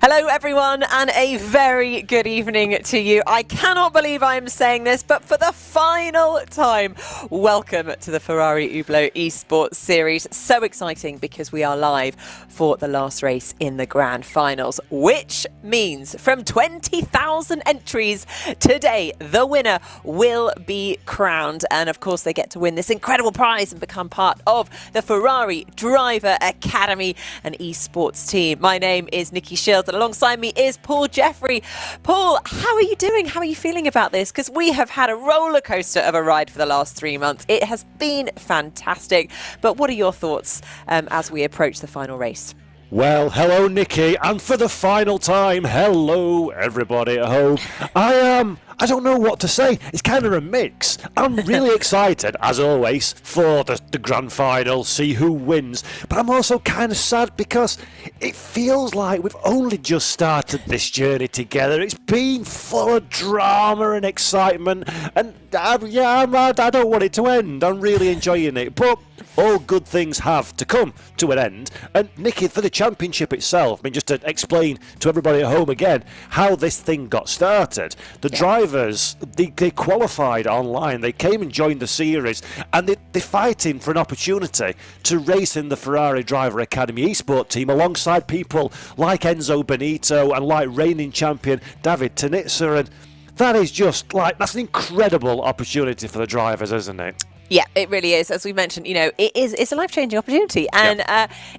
Hello everyone and a very good evening to you. I cannot believe I am saying this, but for the final time, welcome to the Ferrari Hublot Esports series. So exciting because we are live for the last race in the grand finals, which means from 20,000 entries today, the winner will be crowned. And of course, they get to win this incredible prize and become part of the Ferrari Driver Academy and esports team. My name is Nikki Shields. Alongside me is Paul Jeffrey. Paul, how are you doing? How are you feeling about this? Because we have had a roller coaster of a ride for the last 3 months. It has been fantastic. But what are your thoughts as we approach the final race? Well, hello, Nikki, and for the final time, hello, everybody at home. I don't know what to say. It's kind of a mix. I'm really excited, as always, for the grand final, see who wins. But I'm also kind of sad because it feels like we've only just started this journey together. It's been full of drama and excitement, and I don't want it to end. I'm really enjoying it. But all good things have to come to an end. And Nikki, for the championship itself, I mean, just to explain to everybody at home again how this thing got started. The drivers, they qualified online. They came and joined the series, and they're fighting for an opportunity to race in the Ferrari Driver Academy eSport team alongside people like Enzo Benito and like reigning champion David Tanitsa. And that is just like, that's an incredible opportunity for the drivers, isn't it? Yeah, it really is. As we mentioned, you know, it's a life-changing opportunity, and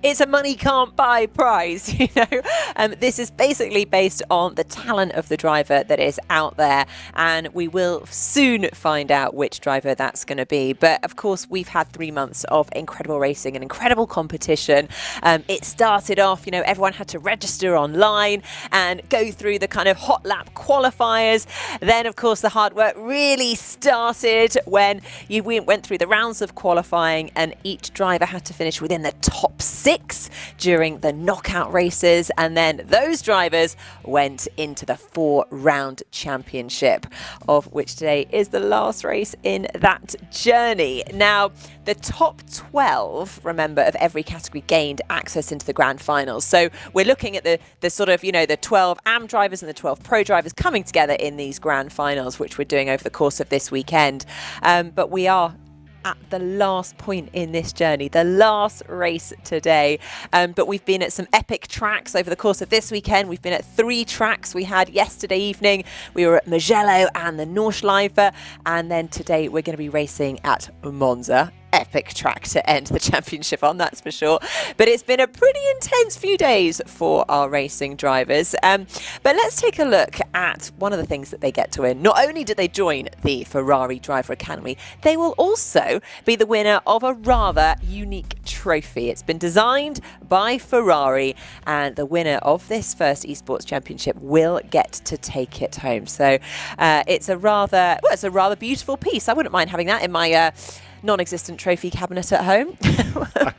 it's a money can't buy prize. You know, this is basically based on the talent of the driver that is out there, and we will soon find out which driver that's going to be. But of course, we've had 3 months of incredible racing and incredible competition. It started off, you know, everyone had to register online and go through the kind of hot lap qualifiers. Then, of course, the hard work really started when we went through the rounds of qualifying, and each driver had to finish within the top 6 during the knockout races, and then those drivers went into the 4-round championship, of which today is the last race in that journey. Now, the top 12, remember, of every category gained access into the grand finals. So we're looking at the sort of, you know, the 12 AM drivers and the 12 pro drivers coming together in these grand finals, which we're doing over the course of this weekend. But we are at the last point in this journey, the last race today. But we've been at some epic tracks over the course of this weekend. We've been at 3 tracks. We had yesterday evening, we were at Mugello and the Nordschleife, and then today we're going to be racing at Monza. Epic track to end the championship on, that's for sure. But it's been a pretty intense few days for our racing drivers. But let's take a look at one of the things that they get to win. Not only did they join the Ferrari Driver Academy, they will also be the winner of a rather unique trophy. It's been designed by Ferrari, and the winner of this first esports championship will get to take it home. So it's a rather beautiful piece. I wouldn't mind having that in my non-existent trophy cabinet at home.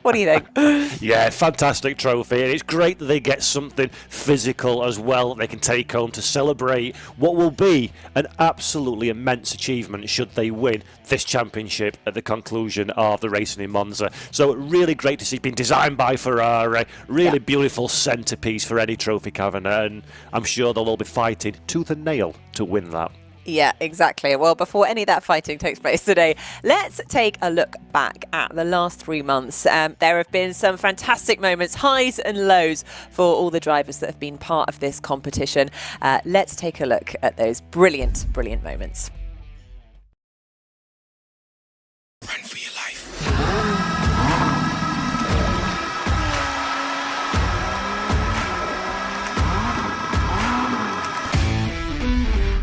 What do you think? Yeah, fantastic trophy, and it's great that they get something physical as well that they can take home to celebrate what will be an absolutely immense achievement should they win this championship at the conclusion of the racing in Monza. So really great to see, been designed by Ferrari, really beautiful centerpiece for any trophy cabinet, and I'm sure they'll all be fighting tooth and nail to win that. Yeah, exactly. Well, before any of that fighting takes place today, let's take a look back at the last 3 months. There have been some fantastic moments, highs and lows for all the drivers that have been part of this competition. Let's take a look at those brilliant, brilliant moments. Run for your life.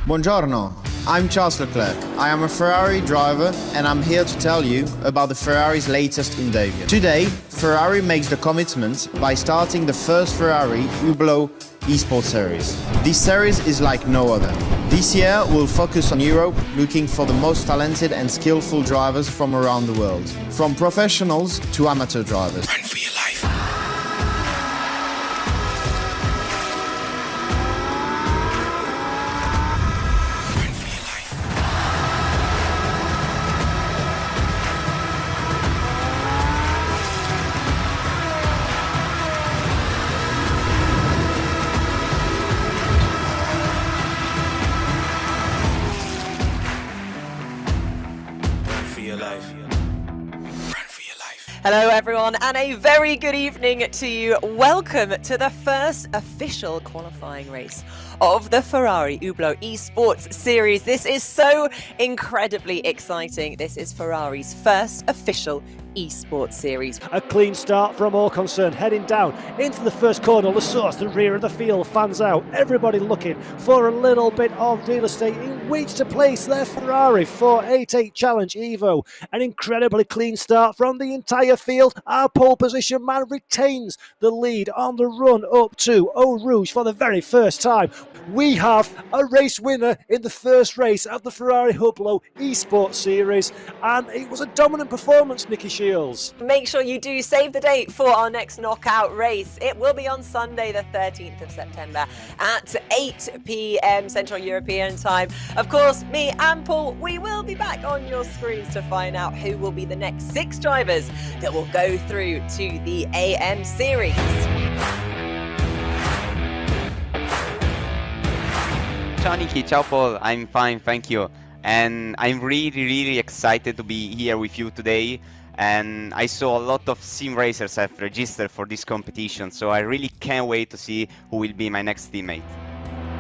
Buongiorno, I'm Charles Leclerc. I am a Ferrari driver, and I'm here to tell you about the Ferrari's latest endeavor. Today, Ferrari makes the commitment by starting the first Ferrari Hublot Esports series. This series is like no other. This year, we'll focus on Europe, looking for the most talented and skillful drivers from around the world, from professionals to amateur drivers. Run for your life. Hello, everyone, and a very good evening to you. Welcome to the first official qualifying race of the Ferrari Hublot Esports series. This is so incredibly exciting. This is Ferrari's first official esports series. A clean start from all concerned, heading down into the first corner. The source, the rear of the field, fans out. Everybody looking for a little bit of real estate in which to place their Ferrari 488 Challenge Evo. An incredibly clean start from the entire field. Our pole position man retains the lead on the run up to Eau Rouge for the very first time. We have a race winner in the first race of the Ferrari Hublot Esports series, and it was a dominant performance, Nikki Shields. Make sure you do save the date for our next knockout race. It will be on Sunday, the 13th of September at 8 p.m. Central European time. Of course, me and Paul, we will be back on your screens to find out who will be the next 6 drivers that will go through to the AM series. Ciao Niki, ciao Paul, I'm fine, thank you. And I'm really excited to be here with you today. And I saw a lot of sim racers have registered for this competition, so I really can't wait to see who will be my next teammate.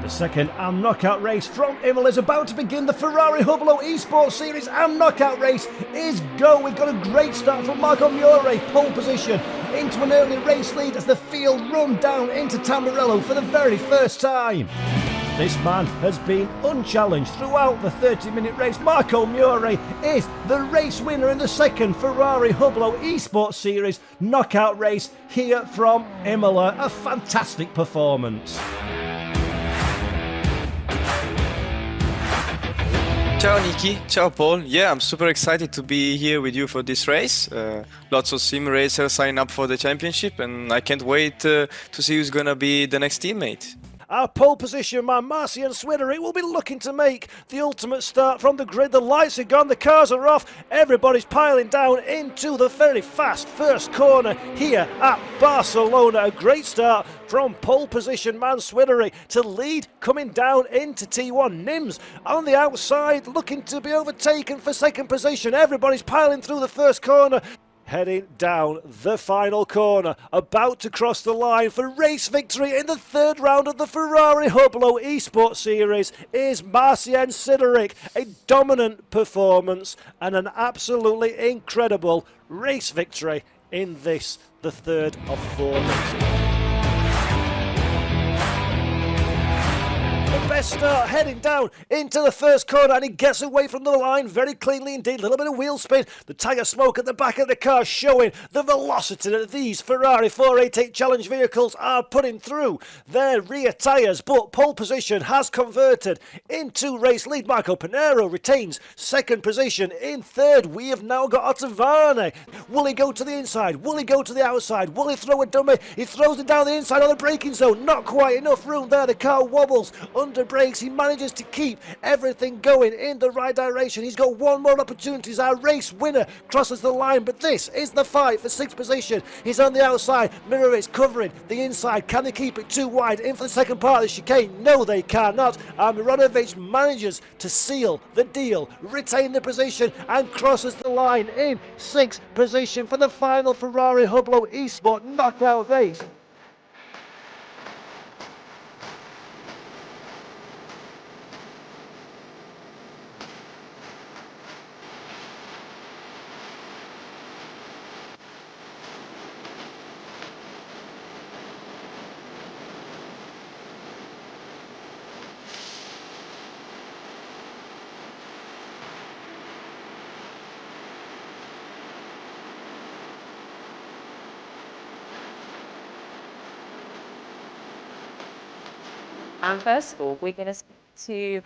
The second AM knockout race from Imola is about to begin. The Ferrari Hublot Esports Series AM knockout race is go. We've got a great start from Marco Matassa, pole position, into an early race lead as the field run down into Tamburello for the very first time. This man has been unchallenged throughout the 30-minute race. Marco Matassa is the race winner in the second Ferrari Hublot Esports Series knockout race here from Imola. A fantastic performance. Ciao Niki, ciao Paul. Yeah, I'm super excited to be here with you for this race. Lots of sim racers signing up for the championship, and I can't wait to see who's gonna be the next teammate. Our pole position man, Marcian Swiderick, will be looking to make the ultimate start from the grid. The lights are gone, the cars are off, everybody's piling down into the very fast first corner here at Barcelona. A great start from pole position man Swiderick to lead coming down into T1. Nims on the outside looking to be overtaken for second position. Everybody's piling through the first corner. Heading down the final corner, about to cross the line for race victory in the third round of the Ferrari Hublot Esports Series is Marcian Swiderick. A dominant performance and an absolutely incredible race victory in this, the third of 4 races. Best start heading down into the first corner, and he gets away from the line very cleanly indeed. A little bit of wheel spin, the tyre smoke at the back of the car showing the velocity that these Ferrari 488 Challenge vehicles are putting through their rear tyres, but pole position has converted into race lead. Marco Pinero retains second position. In third we have now got Ottavani. Will he go to the inside? Will he go to the outside? Will he throw a dummy? He throws it down the inside of the braking zone. Not quite enough room there. The car wobbles under brakes. He manages to keep everything going in the right direction. He's got one more opportunity as our race winner crosses the line, but this is the fight for sixth position. He's on the outside. Mirror is covering the inside. Can they keep it too wide in for the second part of the chicane? No, they cannot. And Mironovic manages to seal the deal, retain the position, and crosses the line in sixth position for the final Ferrari Hublot Esports knockout race. And first of all, we're going to speak to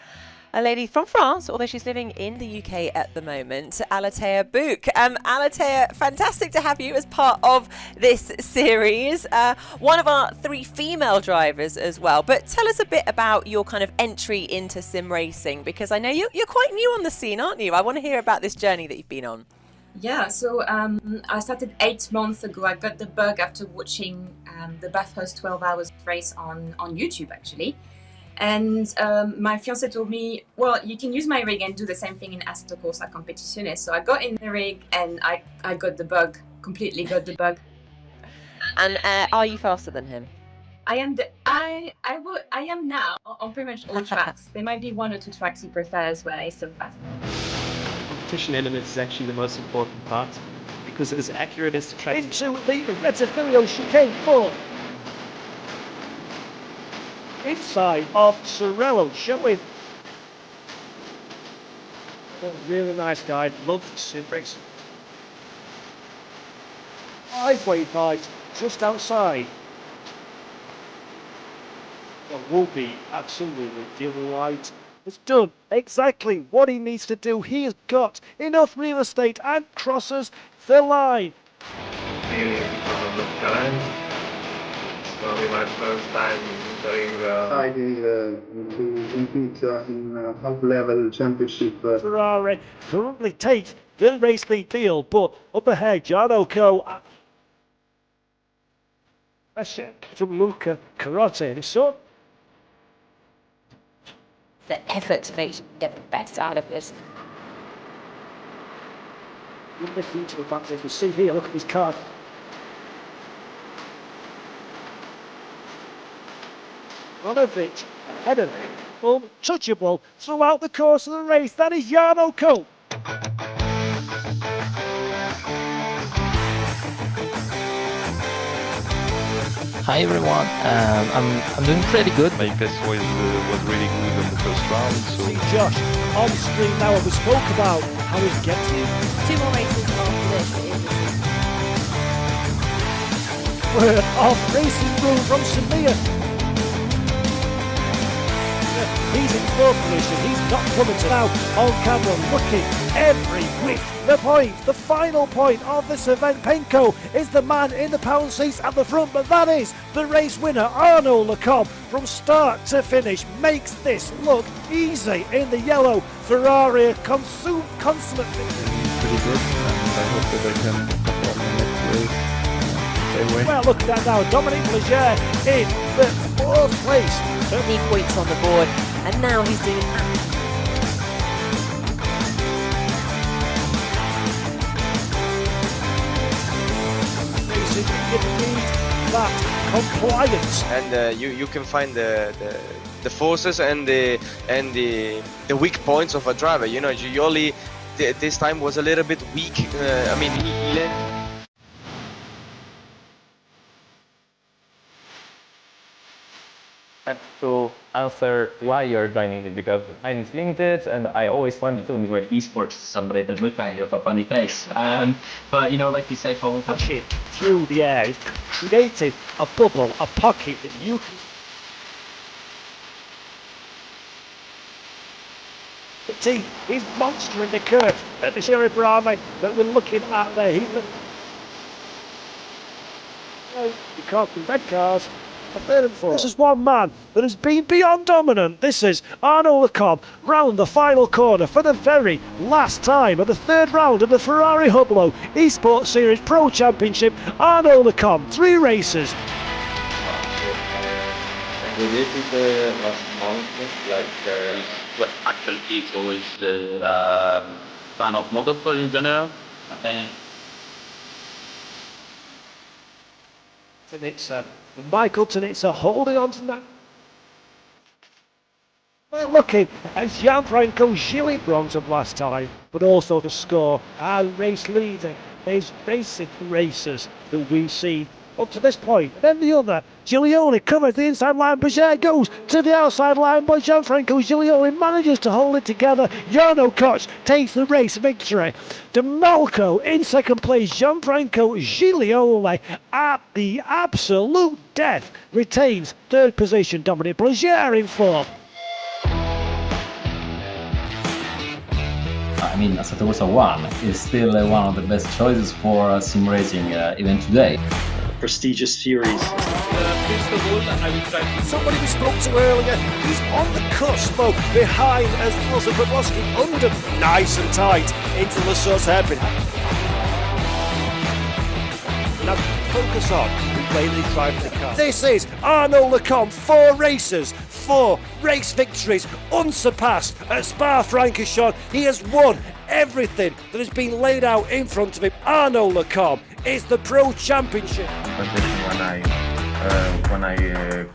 a lady from France, although she's living in the UK at the moment, Alatea Bouk. Alatea, fantastic to have you as part of this series. One of our 3 female drivers as well. But tell us a bit about your kind of entry into sim racing, because I know you're quite new on the scene, aren't you? I want to hear about this journey that you've been on. Yeah, so I started 8 months ago. I got the bug after watching the Bathurst 12 Hours race on YouTube, actually. And my fiance told me, well, you can use my rig and do the same thing in Assetto Corsa Competizione. So I got in the rig and I got the bug completely got the bug. And are you faster than him? I am now on pretty much all tracks. There might be one or two tracks he prefers where he's so fast. Competition element is actually the most important part because as accurate as the track Into the Retifilio chicane 4. Inside of Sorello, showing. Really nice guy, loves the sim race. 5-way just outside. Well, will be absolutely delighted. It's done exactly what he needs to do. He has got enough real estate and crosses the line. Probably my first time doing Deciding to compete in top-level championship. Ferrari currently takes the race lead field, but up ahead, Jarno from Luca Carotti. So The effort to make sure you get the best out of this. listening to the fact that you see here, look at his car. Ronovic, ahead of him, untouchable throughout the course of the race. That is Jarno Kohl. Hi everyone, I'm doing pretty good. My pace was really good in the first round. So See Josh on screen now, and we spoke about how he's getting 2 more races after this in the word of racing rule from Samir. He's in fourth position, he's not coming to now on camera, looking every which the point, the final point of this event. Penko is the man in the pound seats at the front, but that is the race winner. Arnaud Lecombe, from start to finish, makes this look easy in the yellow Ferrari. Consummate victory. pretty good, and I hope that I can perform the next race same way. Well, look at that now. Dominique Leger in the fourth place. 20 points on the board, and now he's doing that compliance. And you can find the forces and the weak points of a driver. You know, Gioli this time was a little bit weak. I mean, To answer why you're joining it, because I'm limited and I always wanted to do esports, somebody that would kind of a funny face. But you know, like you say, for Touch it through the air. It's created a bubble, a pocket that you can see. He's monster in the curve at the Sherry Brahman that we're looking at there. You can't be red cars. This is one man that has been beyond dominant. This is Arnaud Lecombe round the final corner for the very last time of the third round of the Ferrari Hublot Esports Series Pro Championship. Arnaud Lecombe, 3 races. we did it last month, like well, actually it's always the fan of motorsport in general. And Tanitsa, Michael Tanitsa holding on to that. Well, looking at Gianfranco Gilli bronze of last time, but also to score our race leader. These basic races that we've seen up to this point. And then the other, Giulioni covers the inside line, Berger goes to the outside line, but Gianfranco Giulioni manages to hold it together. Jarno Koch takes the race victory. DeMalco in second place, Gianfranco Giulioni at the absolute death retains third position. Dominic Berger in fourth. I mean, Assetto 1 is still one of the best choices for sim racing even today. Prestigious series. Somebody we spoke to earlier, he's on the cusp though, behind as well, so Podlowski under, nice and tight into Lasot's hairpin. Now focus on the way they drive the car. This is Arnaud Lecombe, 4 races, 4 race victories, unsurpassed at Spa-Francorchamps. He has won everything that has been laid out in front of him. Arnaud Lecombe is the Pro Championship. When I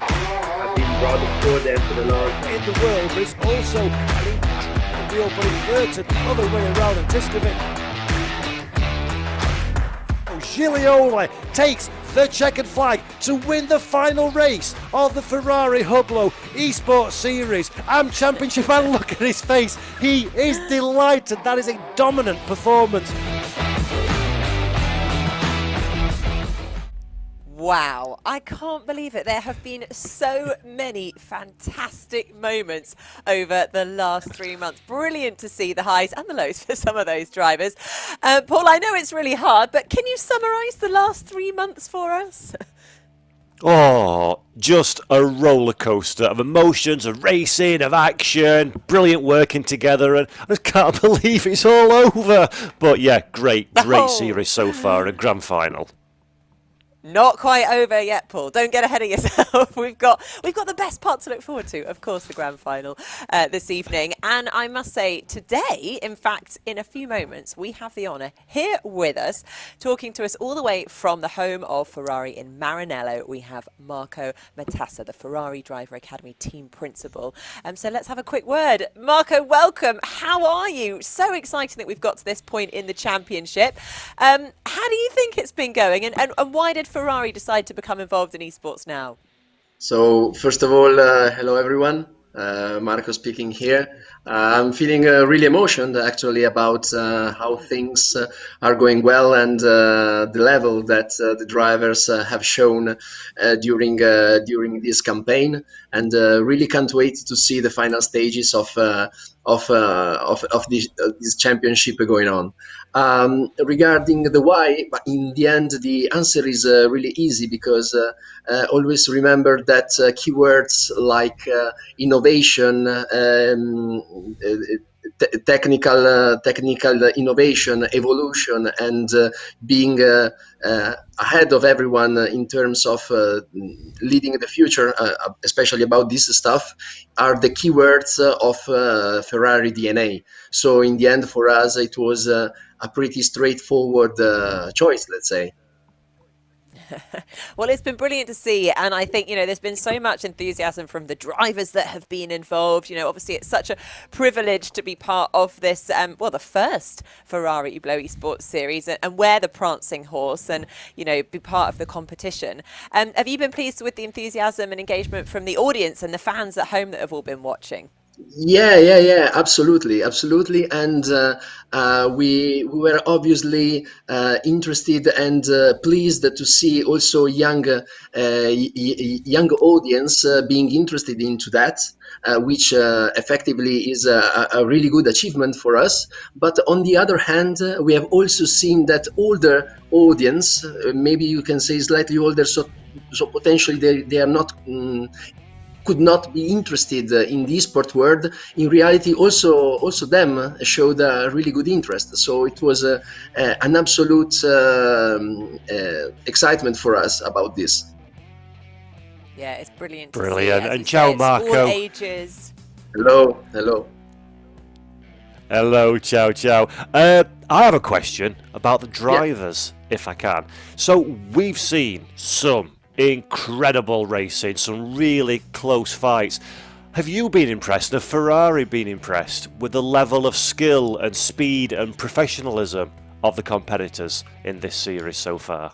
I've been rather good after the last In the world, but it's also an incredible opening third to the other way around, and Tiskovic. Giglioli takes the checkered flag to win the final race of the Ferrari Hublot Esports Series and Championship, and look at his face, he is delighted. That is a dominant performance. Wow, I can't believe it. There have been so many fantastic moments over the last 3 months. Brilliant to see the highs and the lows for some of those drivers. Paul, I know it's really hard, but can you summarise the last 3 months for us? Oh, just a roller coaster of emotions, of racing, of action, brilliant working together, and I just can't believe it's all over. But yeah, great series so far, a grand final. Not quite over yet, Paul. Don't get ahead of yourself. We've got the best part to look forward to, of course, the grand final this evening. And I must say, today, in fact, in a few moments, we have the honour here with us, talking to us all the way from the home of Ferrari in Maranello. We have Marco Matassa, the Ferrari Driver Academy team principal. So let's have a quick word. Marco, welcome. How are you? So exciting that we've got to this point in the championship. How do you think it's been going, and why did Ferrari decide to become involved in esports now? So first of all, hello everyone. Marco speaking here. I'm feeling really emotional actually about how things are going well, and the level that the drivers have shown during this campaign, and really can't wait to see the final stages of this championship going on. Regarding the why, but in the end, the answer is really easy, because always remember that keywords like innovation, technical innovation, evolution, and being ahead of everyone in terms of leading the future, especially about this stuff, are the keywords of Ferrari DNA. So in the end, for us, it was a pretty straightforward choice, let's say. Well, it's been brilliant to see, and I think, there's been so much enthusiasm from the drivers that have been involved. Obviously it's such a privilege to be part of this, the first Ferrari Hublot Esports series, and wear the prancing horse, and be part of the competition. Have you been pleased with the enthusiasm and engagement from the audience and the fans at home that have all been watching? Yeah, absolutely, and we were obviously interested and pleased to see also young audience being interested into that, which effectively is a really good achievement for us. But on the other hand, we have also seen that older audience, maybe you can say slightly older, so potentially they are not. Could not be interested in the esport world. In reality, also them showed a really good interest. So it was an absolute excitement for us about this. Yeah, it's brilliant. Brilliant. To see, and ciao, Marco. All ages. Hello. Ciao. I have a question about the drivers, if I can. So we've seen some incredible racing, some really close fights. Have you been impressed? Have Ferrari been impressed with the level of skill and speed and professionalism of the competitors in this series so far?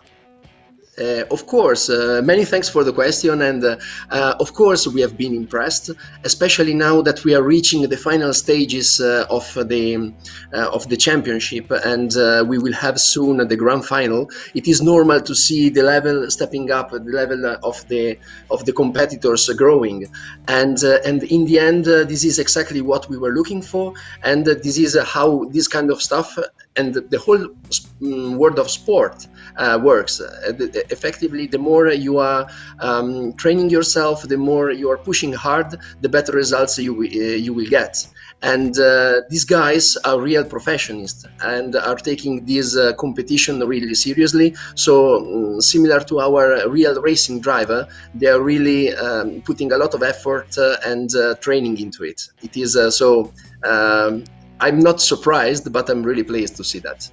Of course, many thanks for the question, and of course we have been impressed, especially now that we are reaching the final stages of the championship, and we will have soon the grand final. It is normal to see the level stepping up, the level of the competitors growing, and in the end, this is exactly what we were looking for, and this is how this kind of stuff and the whole world of sport works. Effectively, the more you are training yourself, the more you are pushing hard, the better results you will get. And these guys are real professionals and are taking this competition really seriously. So similar to our real racing driver, they are really putting a lot of effort and training into it. It is so. I'm not surprised, but I'm really pleased to see that.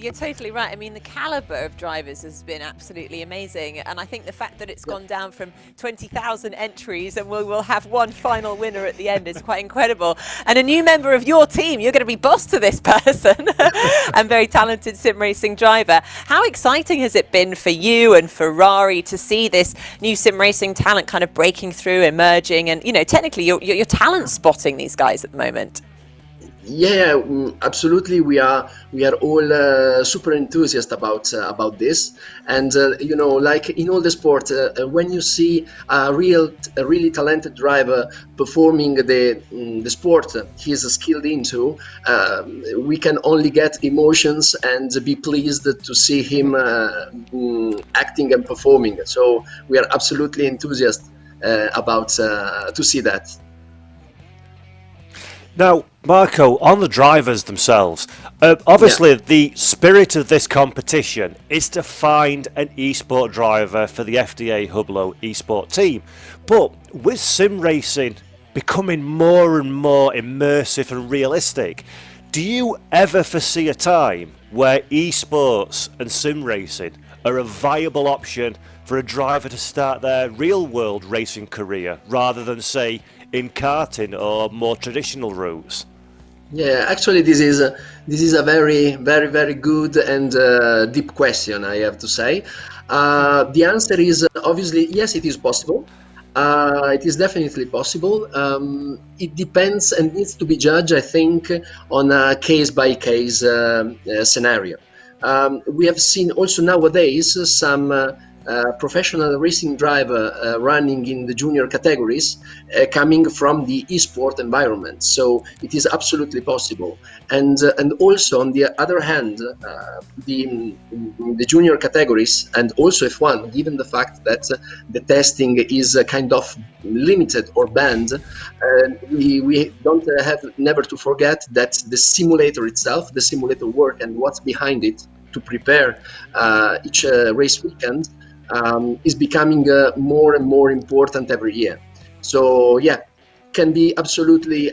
you're totally right. I mean, the caliber of drivers has been absolutely amazing. And I think the fact that it's gone down from 20,000 entries and we will have one final winner at the end is quite incredible. And a new member of your team, you're going to be boss to this person and very talented sim racing driver. How exciting has it been for you and Ferrari to see this new sim racing talent kind of breaking through, emerging, and, you know, technically you're talent spotting these guys at the moment? Yeah, absolutely. We are all super enthusiastic about this, and you know, like in all the sport, when you see a really talented driver performing the sport he's skilled into, we can only get emotions and be pleased to see him acting and performing. So we are absolutely enthusiastic about to see that. Now, Marco, on the drivers themselves, obviously the spirit of this competition is to find an esport driver for the FDA Hublot Esports team. But with sim racing becoming more and more immersive and realistic, do you ever foresee a time where esports and sim racing are a viable option for a driver to start their real-world racing career rather than, say, in karting or more traditional routes? Yeah, actually, this is a very good and deep question, I have to say. The answer is obviously yes, it is possible. It is definitely possible. It depends and needs to be judged, I think, on a case-by-case scenario. We have seen also nowadays some professional racing driver running in the junior categories coming from the esport environment. So it is absolutely possible. And also on the other hand, the junior categories and also F1, given the fact that the testing is kind of limited or banned, we don't have never to forget that the simulator itself, the simulator work and what's behind it to prepare each race weekend is becoming more and more important every year. So yeah, can be absolutely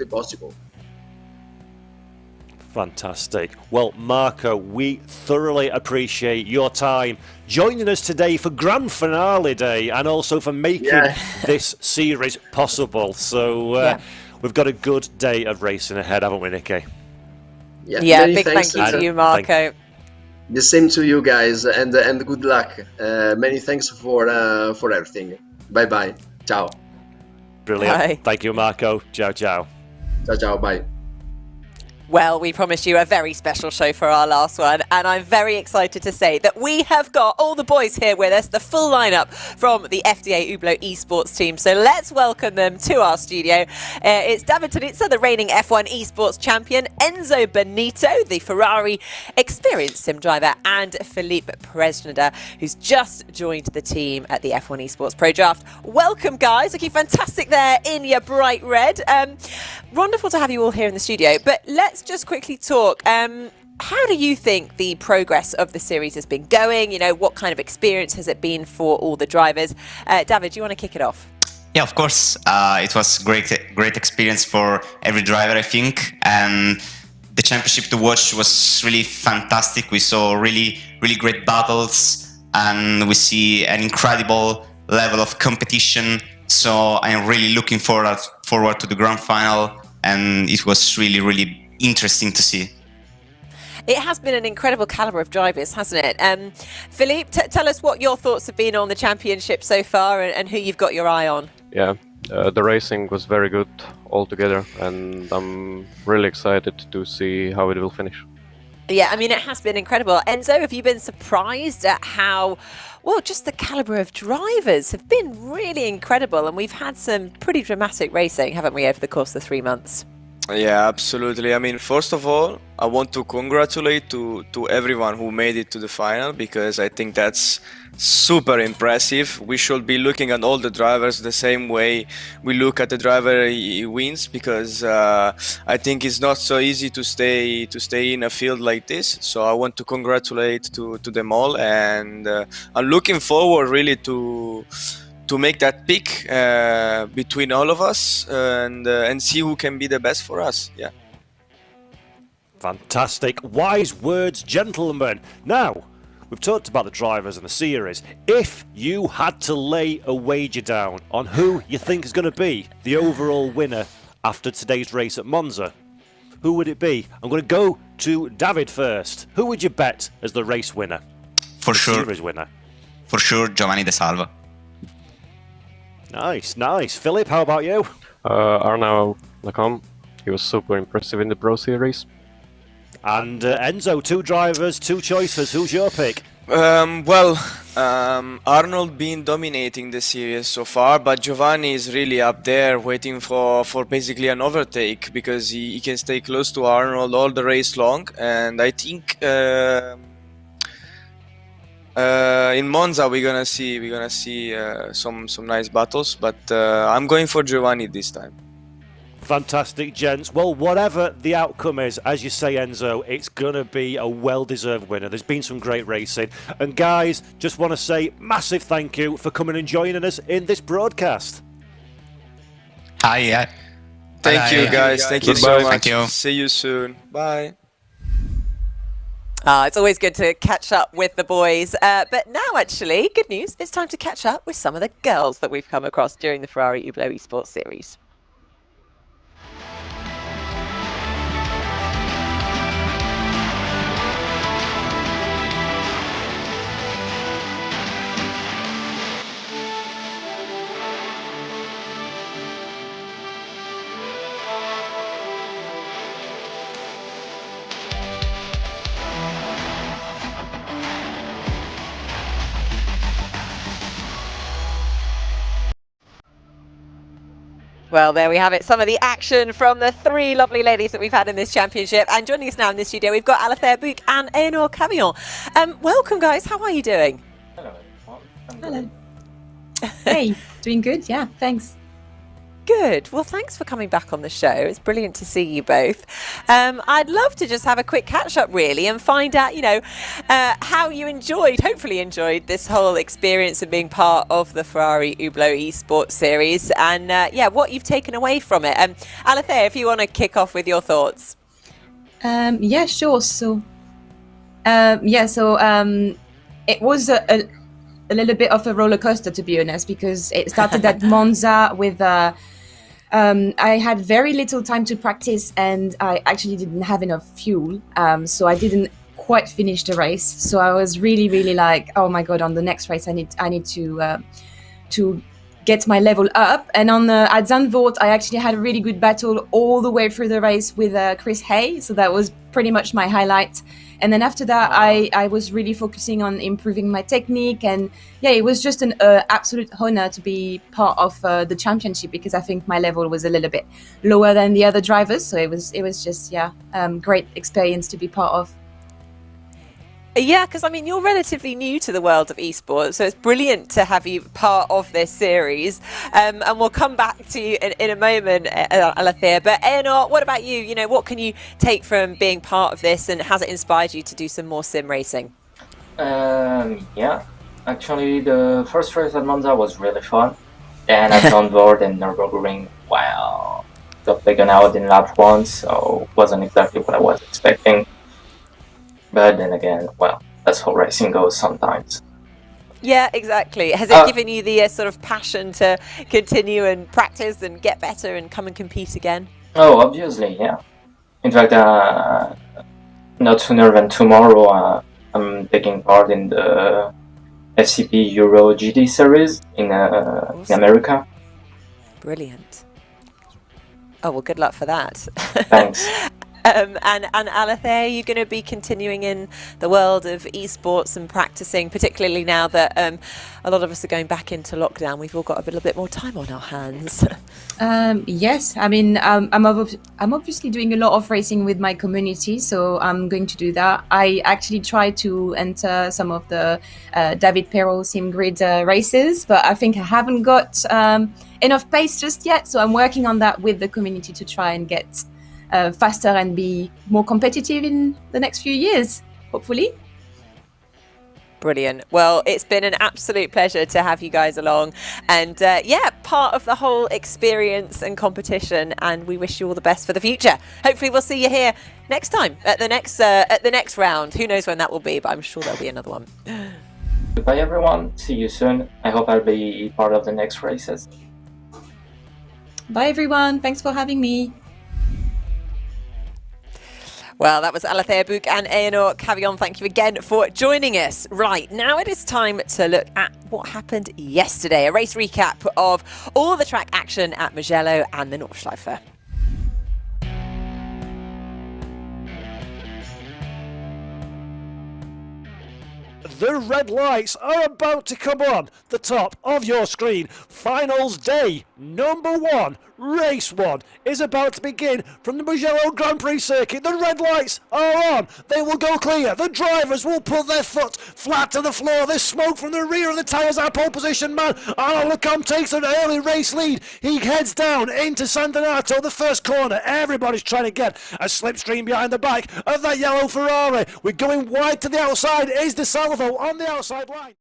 possible. Fantastic. Well, Marco, we thoroughly appreciate your time joining us today for Grand Finale Day and also for making this series possible. So we've got a good day of racing ahead, haven't we, Nikki? Yeah, big thank you to you, Marco. The same to you guys, and good luck. Many thanks for everything. Bye bye. Ciao. Brilliant. Bye. Thank you, Marco. Ciao, ciao. Ciao, ciao. Bye. Well, we promised you a very special show for our last one, and I'm very excited to say that we have got all the boys here with us, the full lineup from the FDA Hublot Esports team. So let's welcome them to our studio. It's David Tonizza, the reigning F1 Esports champion, Enzo Benito, the Ferrari experienced sim driver, and Philippe Presneder, who's just joined the team at the F1 Esports Pro Draft. Welcome, guys. Looking fantastic there in your bright red. Wonderful to have you all here in the studio, but let's just quickly talk. How do you think the progress of the series has been going? You know, what kind of experience has it been for all the drivers? David, do you want to kick it off? Yeah, of course. It was great experience for every driver, I think. And the championship to watch was really fantastic. We saw really great battles, and we see an incredible level of competition. So I'm really looking forward to the grand final, and it was really interesting to see. It has been an incredible caliber of drivers, hasn't it? Philippe, tell us what your thoughts have been on the championship so far and who you've got your eye on. Yeah, the racing was very good altogether, and I'm really excited to see how it will finish. Yeah, I mean, it has been incredible. Enzo, have you been surprised at how, well, just the caliber of drivers have been really incredible? And we've had some pretty dramatic racing, haven't we, over the course of 3 months? Yeah, absolutely. I mean, first of all, I want to congratulate to everyone who made it to the final, because I think that's super impressive. We should be looking at all the drivers the same way we look at the driver he wins, because I think it's not so easy to stay in a field like this. So I want to congratulate to them all, and I'm looking forward really to make that pick between all of us and see who can be the best for us. Yeah. Fantastic. Wise words, gentlemen. Now, we've talked about the drivers and the series. If you had to lay a wager down on who you think is going to be the overall winner after today's race at Monza, who would it be? I'm going to go to David first. Who would you bet as the race winner? For sure. Series winner. For sure, Giovanni De Salvo. Nice, nice. Philip, how about you? Arnaud Lacombe. He was super impressive in the Pro Series. And Enzo, 2 drivers, 2 choices. Who's your pick? Arnold been dominating the series so far, but Giovanni is really up there waiting for basically an overtake, because he can stay close to Arnold all the race long. And I think in Monza we're gonna see some nice battles, but I'm going for Giovanni this time. Fantastic, gents. Well, whatever the outcome is, as you say, Enzo, it's going to be a well-deserved winner. There's been some great racing. And guys, just want to say massive thank you for coming and joining us in this broadcast. Hi. Thank you, guys. Thank you so much. Thank you. See you soon. Bye. It's always good to catch up with the boys. But now, actually, good news. It's time to catch up with some of the girls that we've come across during the Ferrari Hublot Esports series. Well, there we have it. Some of the action from the 3 lovely ladies that we've had in this championship. And joining us now in the studio, we've got Alastair Book and Eleanor Cavillon. Welcome, guys. How are you doing? Hello. Hey, doing good. Yeah, thanks. Good. Well, thanks for coming back on the show. It's brilliant to see you both. I'd love to just have a quick catch up, really, and find out, how you hopefully enjoyed this whole experience of being part of the Ferrari Hublot Esports series, and what you've taken away from it. Alastair, if you want to kick off with your thoughts. Yeah, sure. So, it was a little bit of a roller coaster, to be honest, because it started at Monza with I had very little time to practice, and I actually didn't have enough fuel, so I didn't quite finish the race. So I was really like, oh my god, on the next race I need to get my level up. And at Zandvoort I actually had a really good battle all the way through the race with Chris Hay, so that was pretty much my highlight. And then after that, I was really focusing on improving my technique, and it was just an absolute honor to be part of the championship, because I think my level was a little bit lower than the other drivers. So it was just great experience to be part of. Yeah, because you're relatively new to the world of esports, so it's brilliant to have you part of this series. And we'll come back to you in a moment, Alastair. But Eleanor, what about you? What can you take from being part of this, and has it inspired you to do some more sim racing? Actually, the first race at Monza was really fun, and at Zandvoort and Nürburgring, got taken out in lap 1, so it wasn't exactly what I was expecting. But then again, that's how racing goes sometimes. Yeah, exactly. Has it given you the sort of passion to continue and practice and get better and come and compete again? Oh, obviously, yeah. In fact, not sooner than tomorrow, I'm taking part in the FCP Euro GT series in America. Brilliant. Oh, well, good luck for that. Thanks. And Alastair, you're going to be continuing in the world of esports and practicing, particularly now that a lot of us are going back into lockdown. We've all got a little bit more time on our hands. Yes, I'm obviously doing a lot of racing with my community, so I'm going to do that. I actually tried to enter some of the David Perrault Sim Grid races, but I think I haven't got enough pace just yet, so I'm working on that with the community to try and get faster and be more competitive in the next few years, hopefully. Brilliant. Well, it's been an absolute pleasure to have you guys along, and part of the whole experience and competition. And we wish you all the best for the future. Hopefully, we'll see you here next time at the next round. Who knows when that will be, but I'm sure there'll be another one. Goodbye, everyone. See you soon. I hope I'll be part of the next races. Bye, everyone. Thanks for having me. Well, that was Alethea Book and Eleanor Cavillon. Thank you again for joining us. Right, now it is time to look at what happened yesterday. A race recap of all the track action at Mugello and the Nordschleife. The red lights are about to come on the top of your screen. Finals day number 1, race 1 is about to begin from the Mugello Grand Prix circuit. The red lights are on. They will go clear. The drivers will put their foot flat to the floor. There's smoke from the rear of the tyres. Our pole position man, Arnaud Lecomte, takes an early race lead. He heads down into San Donato, the first corner. Everybody's trying to get a slipstream behind the back of that yellow Ferrari. We're going wide to the outside. Is De Salvo on the outside line?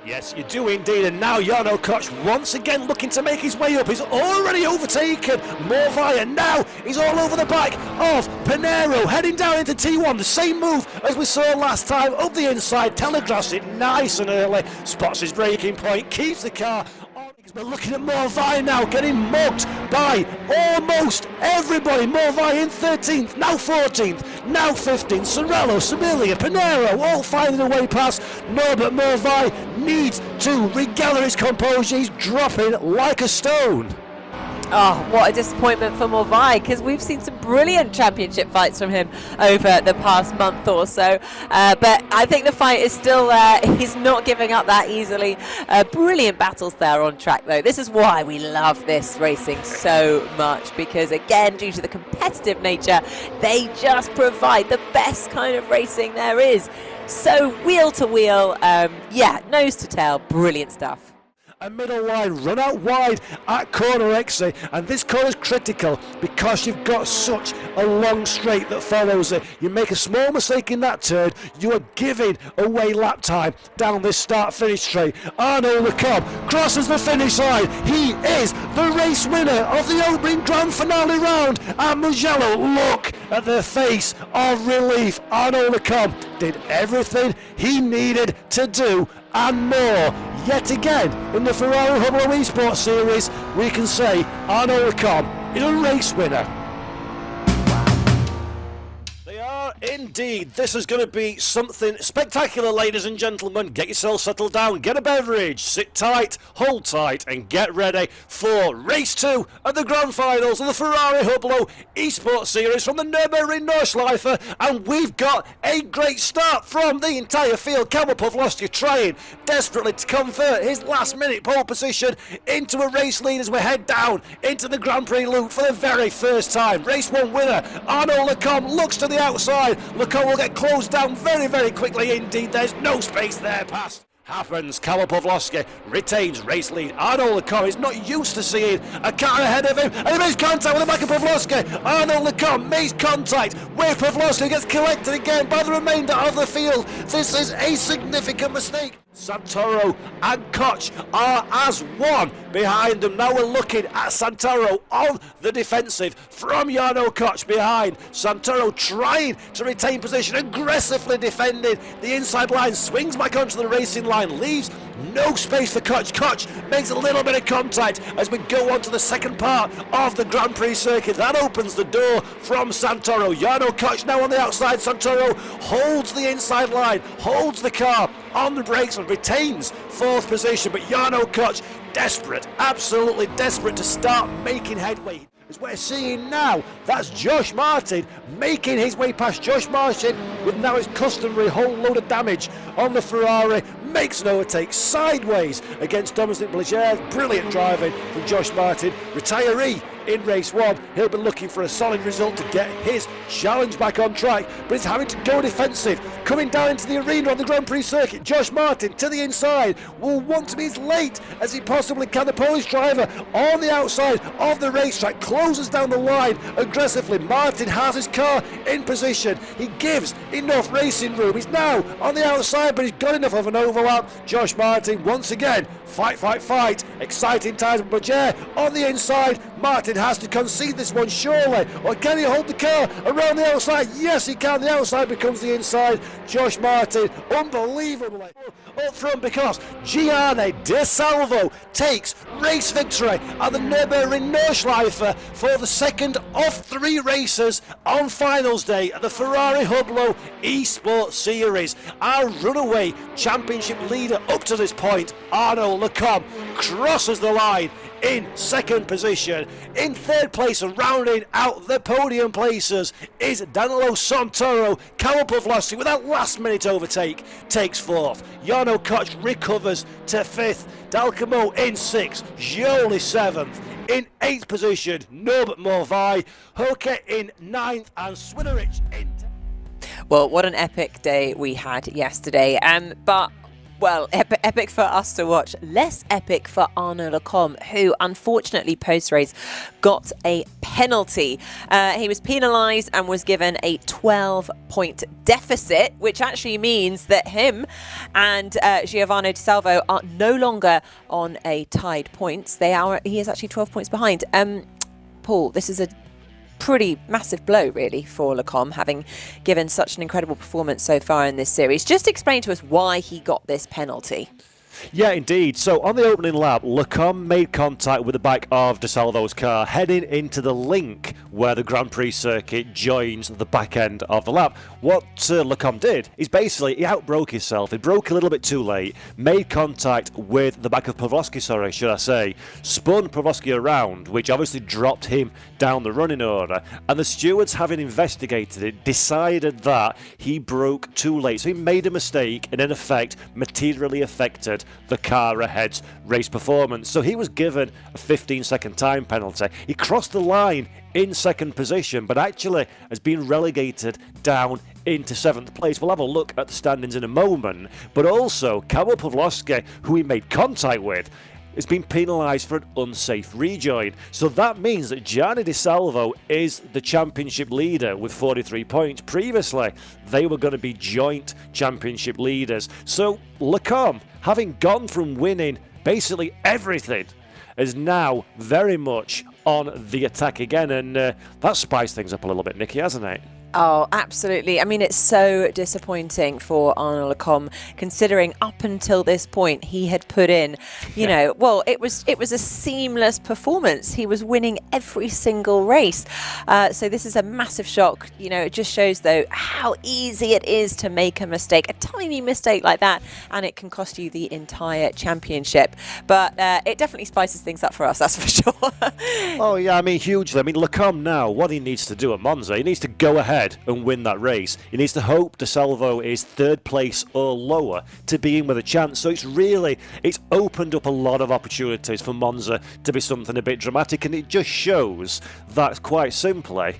Yes, you do indeed, and now Jarno Koch once again looking to make his way up. He's already overtaken Morvai, and now he's all over the back of Pinheiro, heading down into T1. The same move as we saw last time, up the inside, telegraphs it nice and early, spots his braking point, keeps the car. We're looking at Morvai now, getting mugged by almost everybody. Morvai in 13th, now 14th, now 15th. Sorello, Similia, Pinheiro, all finding a way past. No, but Morvai needs to regather his composure. He's dropping like a stone. Oh, what a disappointment for Morvai, because we've seen some brilliant championship fights from him over the past month or so. But I think the fight is still there. He's not giving up that easily. Brilliant battles there on track, though. This is why we love this racing so much, because, again, due to the competitive nature, they just provide the best kind of racing there is. So wheel to wheel, nose to tail, brilliant stuff. A middle line run out wide at corner exit, and this corner is critical because you've got such a long straight that follows it. You make a small mistake in that turn, you are giving away lap time down this start-finish straight. Arnaud Lecomte crosses the finish line. He is the race winner of the opening grand finale round at Mugello. Look at the face of relief. Arnaud Lecomte did everything he needed to do and more. Yet again, in the Ferrari Hublot Esports series, we can say Arnaud Lecomte is a race winner. Indeed, this is going to be something spectacular, ladies and gentlemen. Get yourself settled down, get a beverage, sit tight, hold tight, and get ready for race 2 of the grand finals of the Ferrari Hublot Esports series from the Nürburgring Nordschleife. And we've got a great start from the entire field. Kamil Pawlowski trying desperately to convert his last-minute pole position into a race lead as we head down into the Grand Prix loop for the very first time. Race 1 winner, Arnaud Lecomte, looks to the outside. Lecomte will get closed down very, very quickly indeed. There's no space there past. Happens. Kamil Pawlowski retains race lead. Arnaud Lecomte is not used to seeing a car ahead of him, and he makes contact with the back of Pawlowski. Arnaud Lecomte makes contact with Pawlowski, gets collected again by the remainder of the field. This is a significant mistake. Santoro and Koch are as one behind them. Now we're looking at Santoro on the defensive from Jarno Koch behind. Santoro trying to retain position, aggressively defending the inside line, swings back onto the racing line, leaves no space for Koch. Koch makes a little bit of contact as we go on to the second part of the Grand Prix circuit. That opens the door from Santoro. Jarno Koch now on the outside. Santoro holds the inside line, holds the car on the brakes and retains fourth position. But Jarno Koch desperate, absolutely desperate to start making headway. As we're seeing now, that's Josh Martin making his way past Josh Martin with now his customary whole load of damage on the Ferrari. Makes an overtake sideways against Dominic Bliger. Brilliant driving from Josh Martin. Retiree in race 1. He'll be looking for a solid result to get his challenge back on track, but he's having to go defensive. Coming down into the arena on the Grand Prix circuit, Josh Martin to the inside will want to be as late as he possibly can. The Polish driver on the outside of the racetrack closes down the line aggressively. Martin has his car in position. He gives enough racing room. He's now on the outside, but he's got enough of an overlap. Josh Martin once again, fight. Exciting times, but on the inside. Martin has to concede this one, surely. Or can he hold the car around the outside? Yes, he can. The outside becomes the inside. Josh Martin, unbelievably up front, because Gianni De Salvo takes race victory at the Nürburgring Nordschleife for the second of 3 races on finals day at the Ferrari Hublot Esports Series. Our runaway championship leader up to this point, Arnaud Lecomte, crosses the line in second position. In third place, and rounding out the podium places, is Danilo Santoro. Karol Pawlowski, with that last minute overtake, takes fourth. Jarno Koch recovers to fifth. Dalcamo in sixth. Jolie seventh. In eighth position, Norbert Morvai. Hoke in ninth, and Swinnerich in 10th. Well, what an epic day we had yesterday. Well, epic for us to watch. Less epic for Arnaud Lecomte, who unfortunately post-race got a penalty. He was penalised and was given a 12-point deficit, which actually means that him and Giovanni De Salvo are no longer on a tied points. He is actually 12 points behind. Paul, this is a pretty massive blow, really, for Lecomte, having given such an incredible performance so far in this series. Just explain to us why he got this penalty. Yeah, indeed. So on the opening lap, Lecomte made contact with the back of De Salvo's car, heading into the link where the Grand Prix circuit joins the back end of the lap. What Lecomte did is basically he outbroke himself. He broke a little bit too late, made contact with the back of Pawlowski, spun Pawlowski around, which obviously dropped him down the running order. And the stewards, having investigated it, decided that he broke too late. So he made a mistake and, in effect, materially affected the car ahead's race performance. So he was given a 15-second time penalty. He crossed the line in second position, but actually has been relegated down into 7th place. We'll have a look at the standings in a moment. But also, Karol Pawlowski, who he made contact with, has been penalised for an unsafe rejoin. So that means that Gianni De Salvo is the championship leader with 43 points. Previously, they were going to be joint championship leaders. So Lecomte, having gone from winning basically everything, is now very much on the attack again. And that spiced things up a little bit, Nikki, hasn't it? Oh, absolutely. I mean, it's so disappointing for Arnaud Lecomte, considering up until this point he had put in, it was a seamless performance. He was winning every single race. So this is a massive shock. It just shows, though, how easy it is to make a mistake, a tiny mistake like that, and it can cost you the entire championship. But it definitely spices things up for us, that's for sure. Oh, yeah, I mean, hugely. I mean, Lecomte now, what he needs to do at Monza, he needs to go ahead and win that race. He needs to hope De Salvo is 3rd place or lower to be in with a chance. So it's opened up a lot of opportunities for Monza to be something a bit dramatic, and it just shows that, quite simply,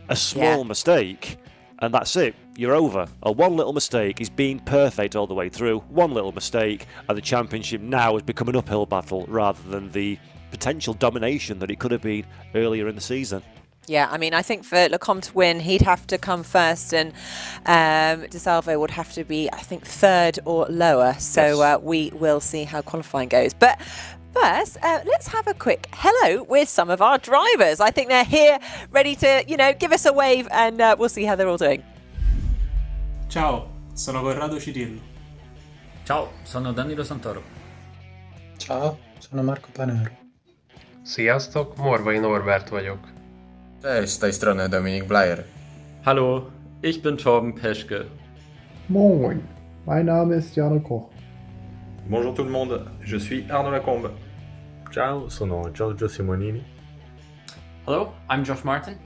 a small mistake, and that's it. You're over. One little mistake is being perfect all the way through. One little mistake, and the championship now has become an uphill battle rather than the potential domination that it could have been earlier in the season. Yeah, I mean, I think for Lecomte to win, he'd have to come first, and De Salvo would have to be, I think, 3rd or lower. So we will see how qualifying goes. But first, let's have a quick hello with some of our drivers. I think they're here, ready to, give us a wave, and we'll see how they're all doing. Ciao, sono Corrado Cirillo. Ciao, sono Danilo Santoro. Ciao, sono Marco Panero. Sziasztok, Morvai Norbert vagyok. Cześć, z tej strony Dominik Bleier. Hallo, ich bin Torben Peschke. Moin, mein Name ist Jano Koch. Bonjour tout le monde, je suis Arnaud Lacombe. Ciao, sono Giorgio Simonini. Hello, I'm Josh Martin.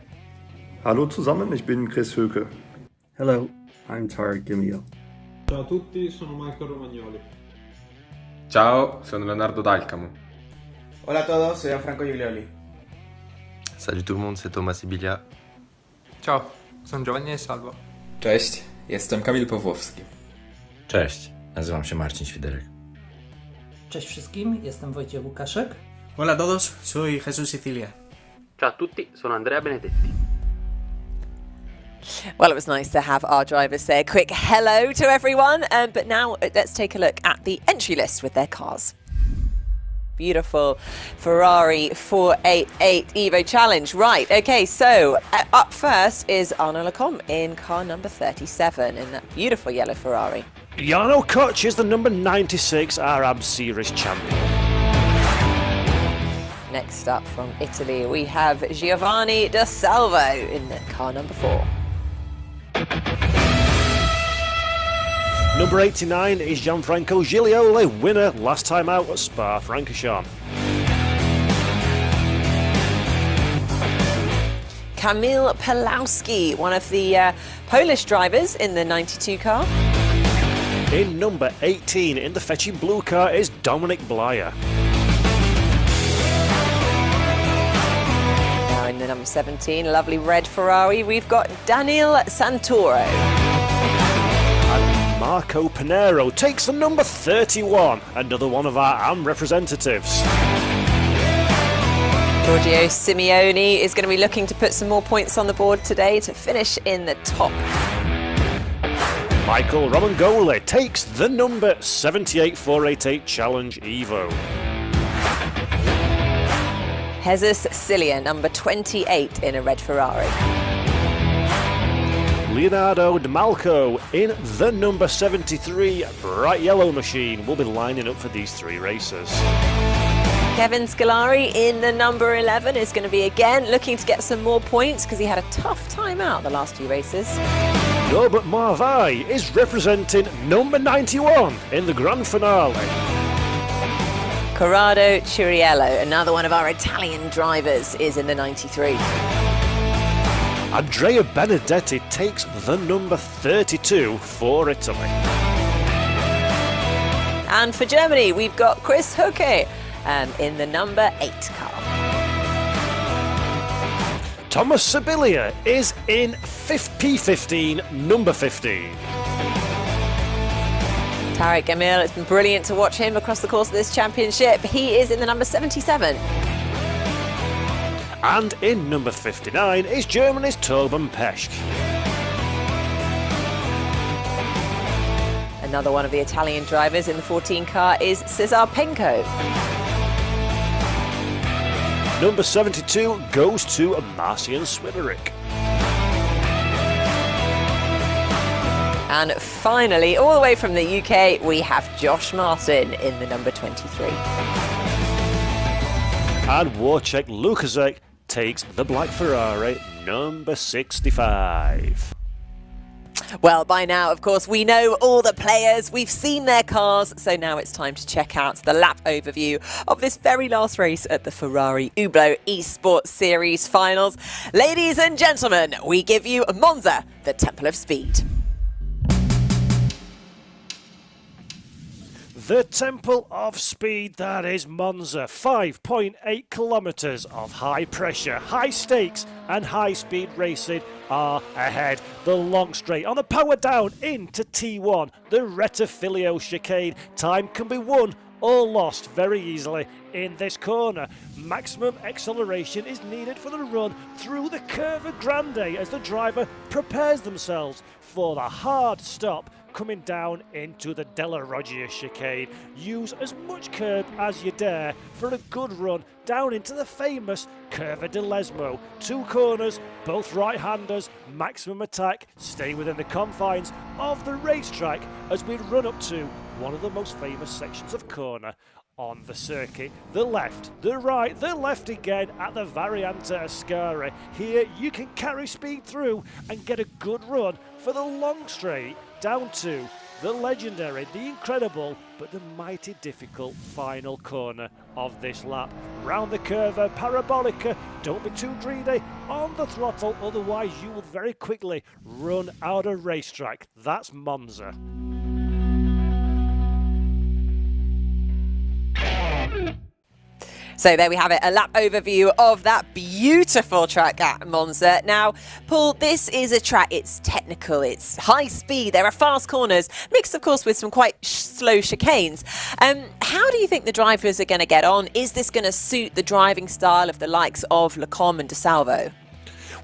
Hallo zusammen, ich bin Chris Höke. Hello, I'm Tarek Gimio. Ciao a tutti, sono Michael Romagnoli. Ciao, sono Leonardo Dalcamo. Hola a todos, soy Franco Giulioli. Salut tout le monde, c'est Thomas Sibilia. Ciao, sono Giovanni e Salvo. Cześć, jestem Kamil Pawłowski. Cześć, nazywam się Marcin Świderek. Cześć wszystkim, jestem Wojciech Łukaszek. Hola a todos, soy Jesús Sicilia. Ciao a tutti, sono Andrea Benedetti. Well, it was nice to have our drivers say a quick hello to everyone. But now let's take a look at the entry list with their cars. Beautiful Ferrari 488 Evo Challenge. Right, okay, so up first is Arnaud Lecomte in car number 37 in that beautiful yellow Ferrari. Jarno Koch is the number 96 Arab Series champion. Next up from Italy, we have Giovanni De Salvo in car number 4. Number 89 is Gianfranco Gilioli, winner last time out at Spa-Francorchamps. Kamil Pawlowski, one of the Polish drivers in the 92 car. In number 18 in the fetching blue car is Dominic Blyer. Now in the number 17, lovely red Ferrari, we've got Daniel Santoro. And Marco Pinero takes the number 31, another one of our AM representatives. Giorgio Simeone is going to be looking to put some more points on the board today to finish in the top. Michael Romangoli takes the number 78 488 Challenge Evo. Jesus Cilia, number 28 in a red Ferrari. Leonardo Di Malco in the number 73 bright yellow machine will be lining up for these three races. Kevin Scolari in the number 11 is going to be again looking to get some more points because he had a tough time out the last few races. Robert Marvai is representing number 91 in the grand finale. Corrado Ciriello, another one of our Italian drivers, is in the 93. Andrea Benedetti takes the number 32 for Italy. And for Germany, we've got Chris Hucke in the number 8 car. Thomas Sibilia is in P15, number 15. Tarek Emil, it's been brilliant to watch him across the course of this championship. He is in the number 77. And in number 59 is Germany's Torben Peschke. Another one of the Italian drivers in the 14 car is Cesar Penco. Number 72 goes to Marcian Swiderick. And finally, all the way from the UK, we have Josh Martin in the number 23. And Wojciech Lukaszek takes the black Ferrari, number 65. Well, by now, of course, we know all the players, we've seen their cars, so now it's time to check out the lap overview of this very last race at the Ferrari Hublot Esports Series Finals. Ladies and gentlemen, we give you Monza, the Temple of Speed. The Temple of Speed, that is Monza. 5.8 kilometres of high pressure, high stakes and high speed racing are ahead. The long straight on the power down into T1, the Rettifilio chicane. Time can be won or lost very easily in this corner. Maximum acceleration is needed for the run through the Curva Grande as the driver prepares themselves for the hard stop coming down into the Della Roggia chicane. Use as much curb as you dare for a good run down into the famous Curva di Lesmo. 2 corners, both right-handers, maximum attack, stay within the confines of the racetrack as we run up to one of the most famous sections of corner on the circuit. The left, the right, the left again at the Variante Ascari. Here you can carry speed through and get a good run for the long straight down to the legendary, the incredible, but the mighty difficult final corner of this lap. Round the Curva Parabolica, don't be too greedy on the throttle, otherwise you will very quickly run out of racetrack. That's Monza. So there we have it, a lap overview of that beautiful track at Monza. Now, Paul, this is a track, it's technical, it's high speed, there are fast corners, mixed of course with some quite slow chicanes. How do you think the drivers are going to get on? Is this going to suit the driving style of the likes of Lecombe and De Salvo?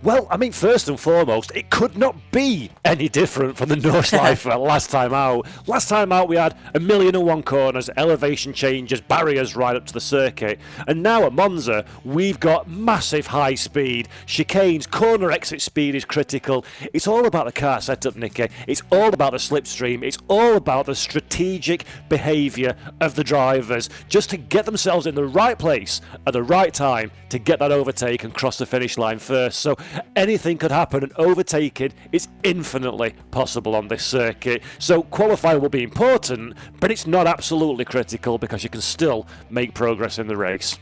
Well, I mean, first and foremost, it could not be any different from the Nordschleife last time out. Last time out, we had 1,000,001 corners, elevation changes, barriers right up to the circuit. And now at Monza, we've got massive high speed, chicanes, corner exit speed is critical. It's all about the car setup, Nicky. It's all about the slipstream. It's all about the strategic behaviour of the drivers, just to get themselves in the right place at the right time to get that overtake and cross the finish line first. So anything could happen, and overtaking is infinitely possible on this circuit. So qualifying will be important, but it's not absolutely critical because you can still make progress in the race.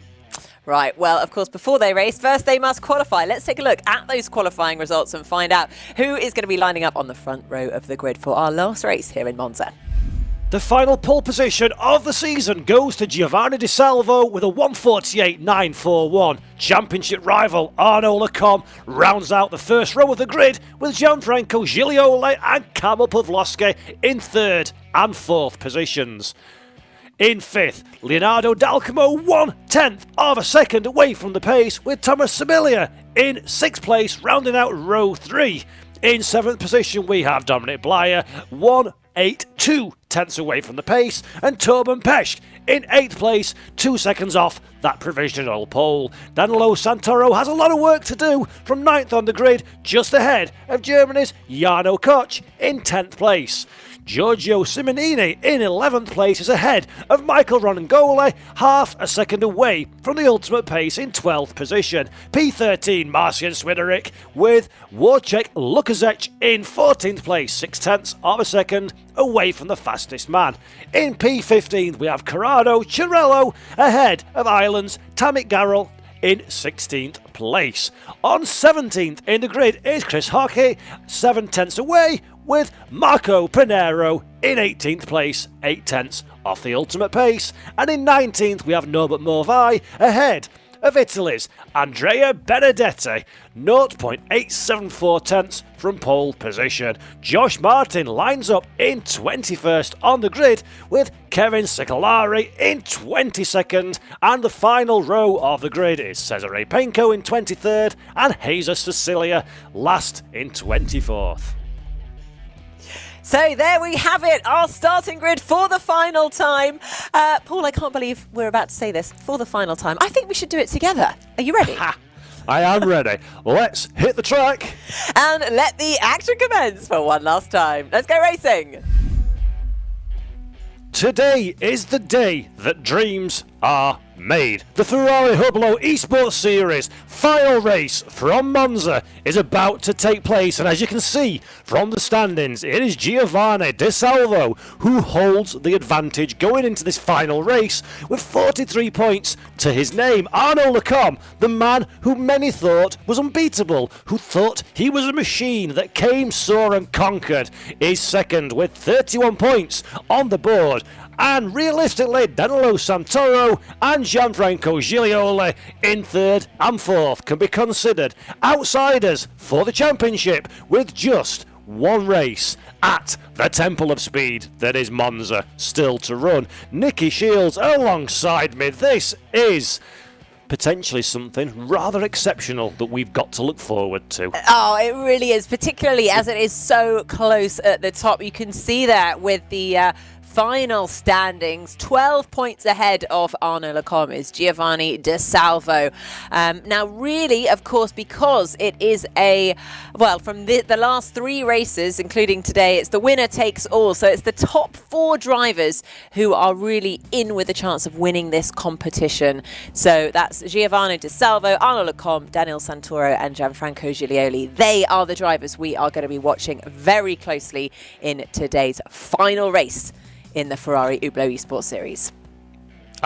Right, well, of course, before they race, first they must qualify. Let's take a look at those qualifying results and find out who is going to be lining up on the front row of the grid for our last race here in Monza. The final pole position of the season goes to Giovanni De Salvo with a 1:48.941. Championship rival Arnaud Lecombe rounds out the first row of the grid with Gianfranco Gilioli and Kamil Pawlowski in 3rd and 4th positions. In 5th, Leonardo Dalcamo 1/10 of a second away from the pace with Thomas Samilia in 6th place, rounding out row 3. In 7th position, we have Dominic Blyer 1/8.2 away from the pace, and Torben Pesch in 8th place, 2 seconds off that provisional pole. Danilo Santoro has a lot of work to do from 9th on the grid, just ahead of Germany's Jarno Koch in 10th place. Giorgio Simonini in 11th place is ahead of Michael Ronangoli, half a second away from the ultimate pace in 12th position. P13 Marcin Swiderich with Wojciech Lukaszek in 14th place, 6/10 of a second away from the fastest man. In P15 we have Corrado Chiarello ahead of Ireland's Tamik Garrell in 16th place. On 17th in the grid is Chris Hockey, 7/10 away, with Marco Pinero in 18th place, 8/10 off the ultimate pace. And in 19th we have Norbert Morvai ahead of Italy's Andrea Benedetti, 0.874 from pole position. Josh Martin lines up in 21st on the grid with Kevin Ciccolari in 22nd, and the final row of the grid is Cesare Penco in 23rd and Jesus Cecilia last in 24th. So there we have it, our starting grid for the final time. Paul, I can't believe we're about to say this, for the final time. I think we should do it together. Are you ready? I am ready. Let's hit the track. And let the action commence for one last time. Let's go racing. Today is the day that dreams are made. The Ferrari Hublot Esports Series final race from Monza is about to take place, and as you can see from the standings, it is Giovanni De Salvo who holds the advantage going into this final race with 43 points to his name. Arnaud Lecombe, the man who many thought was unbeatable, who thought he was a machine that came, saw and conquered, is second with 31 points on the board. And realistically, Danilo Santoro and Gianfranco Gilioli in 3rd and 4th can be considered outsiders for the championship with just one race at the Temple of Speed that is Monza still to run. Nicky Shields alongside me. This is potentially something rather exceptional that we've got to look forward to. Oh, it really is, particularly as it is so close at the top. You can see that with the final standings, 12 points ahead of Arnaud Lecombe is Giovanni De Salvo. Now, really, of course, because it is from the last 3 races, including today, it's the winner takes all. So it's the top 4 drivers who are really in with a chance of winning this competition. So that's Giovanni De Salvo, Arnaud Lecombe, Daniel Santoro and Gianfranco Gilioli. They are the drivers we are going to be watching very closely in today's final race in the Ferrari Hublot Esports Series.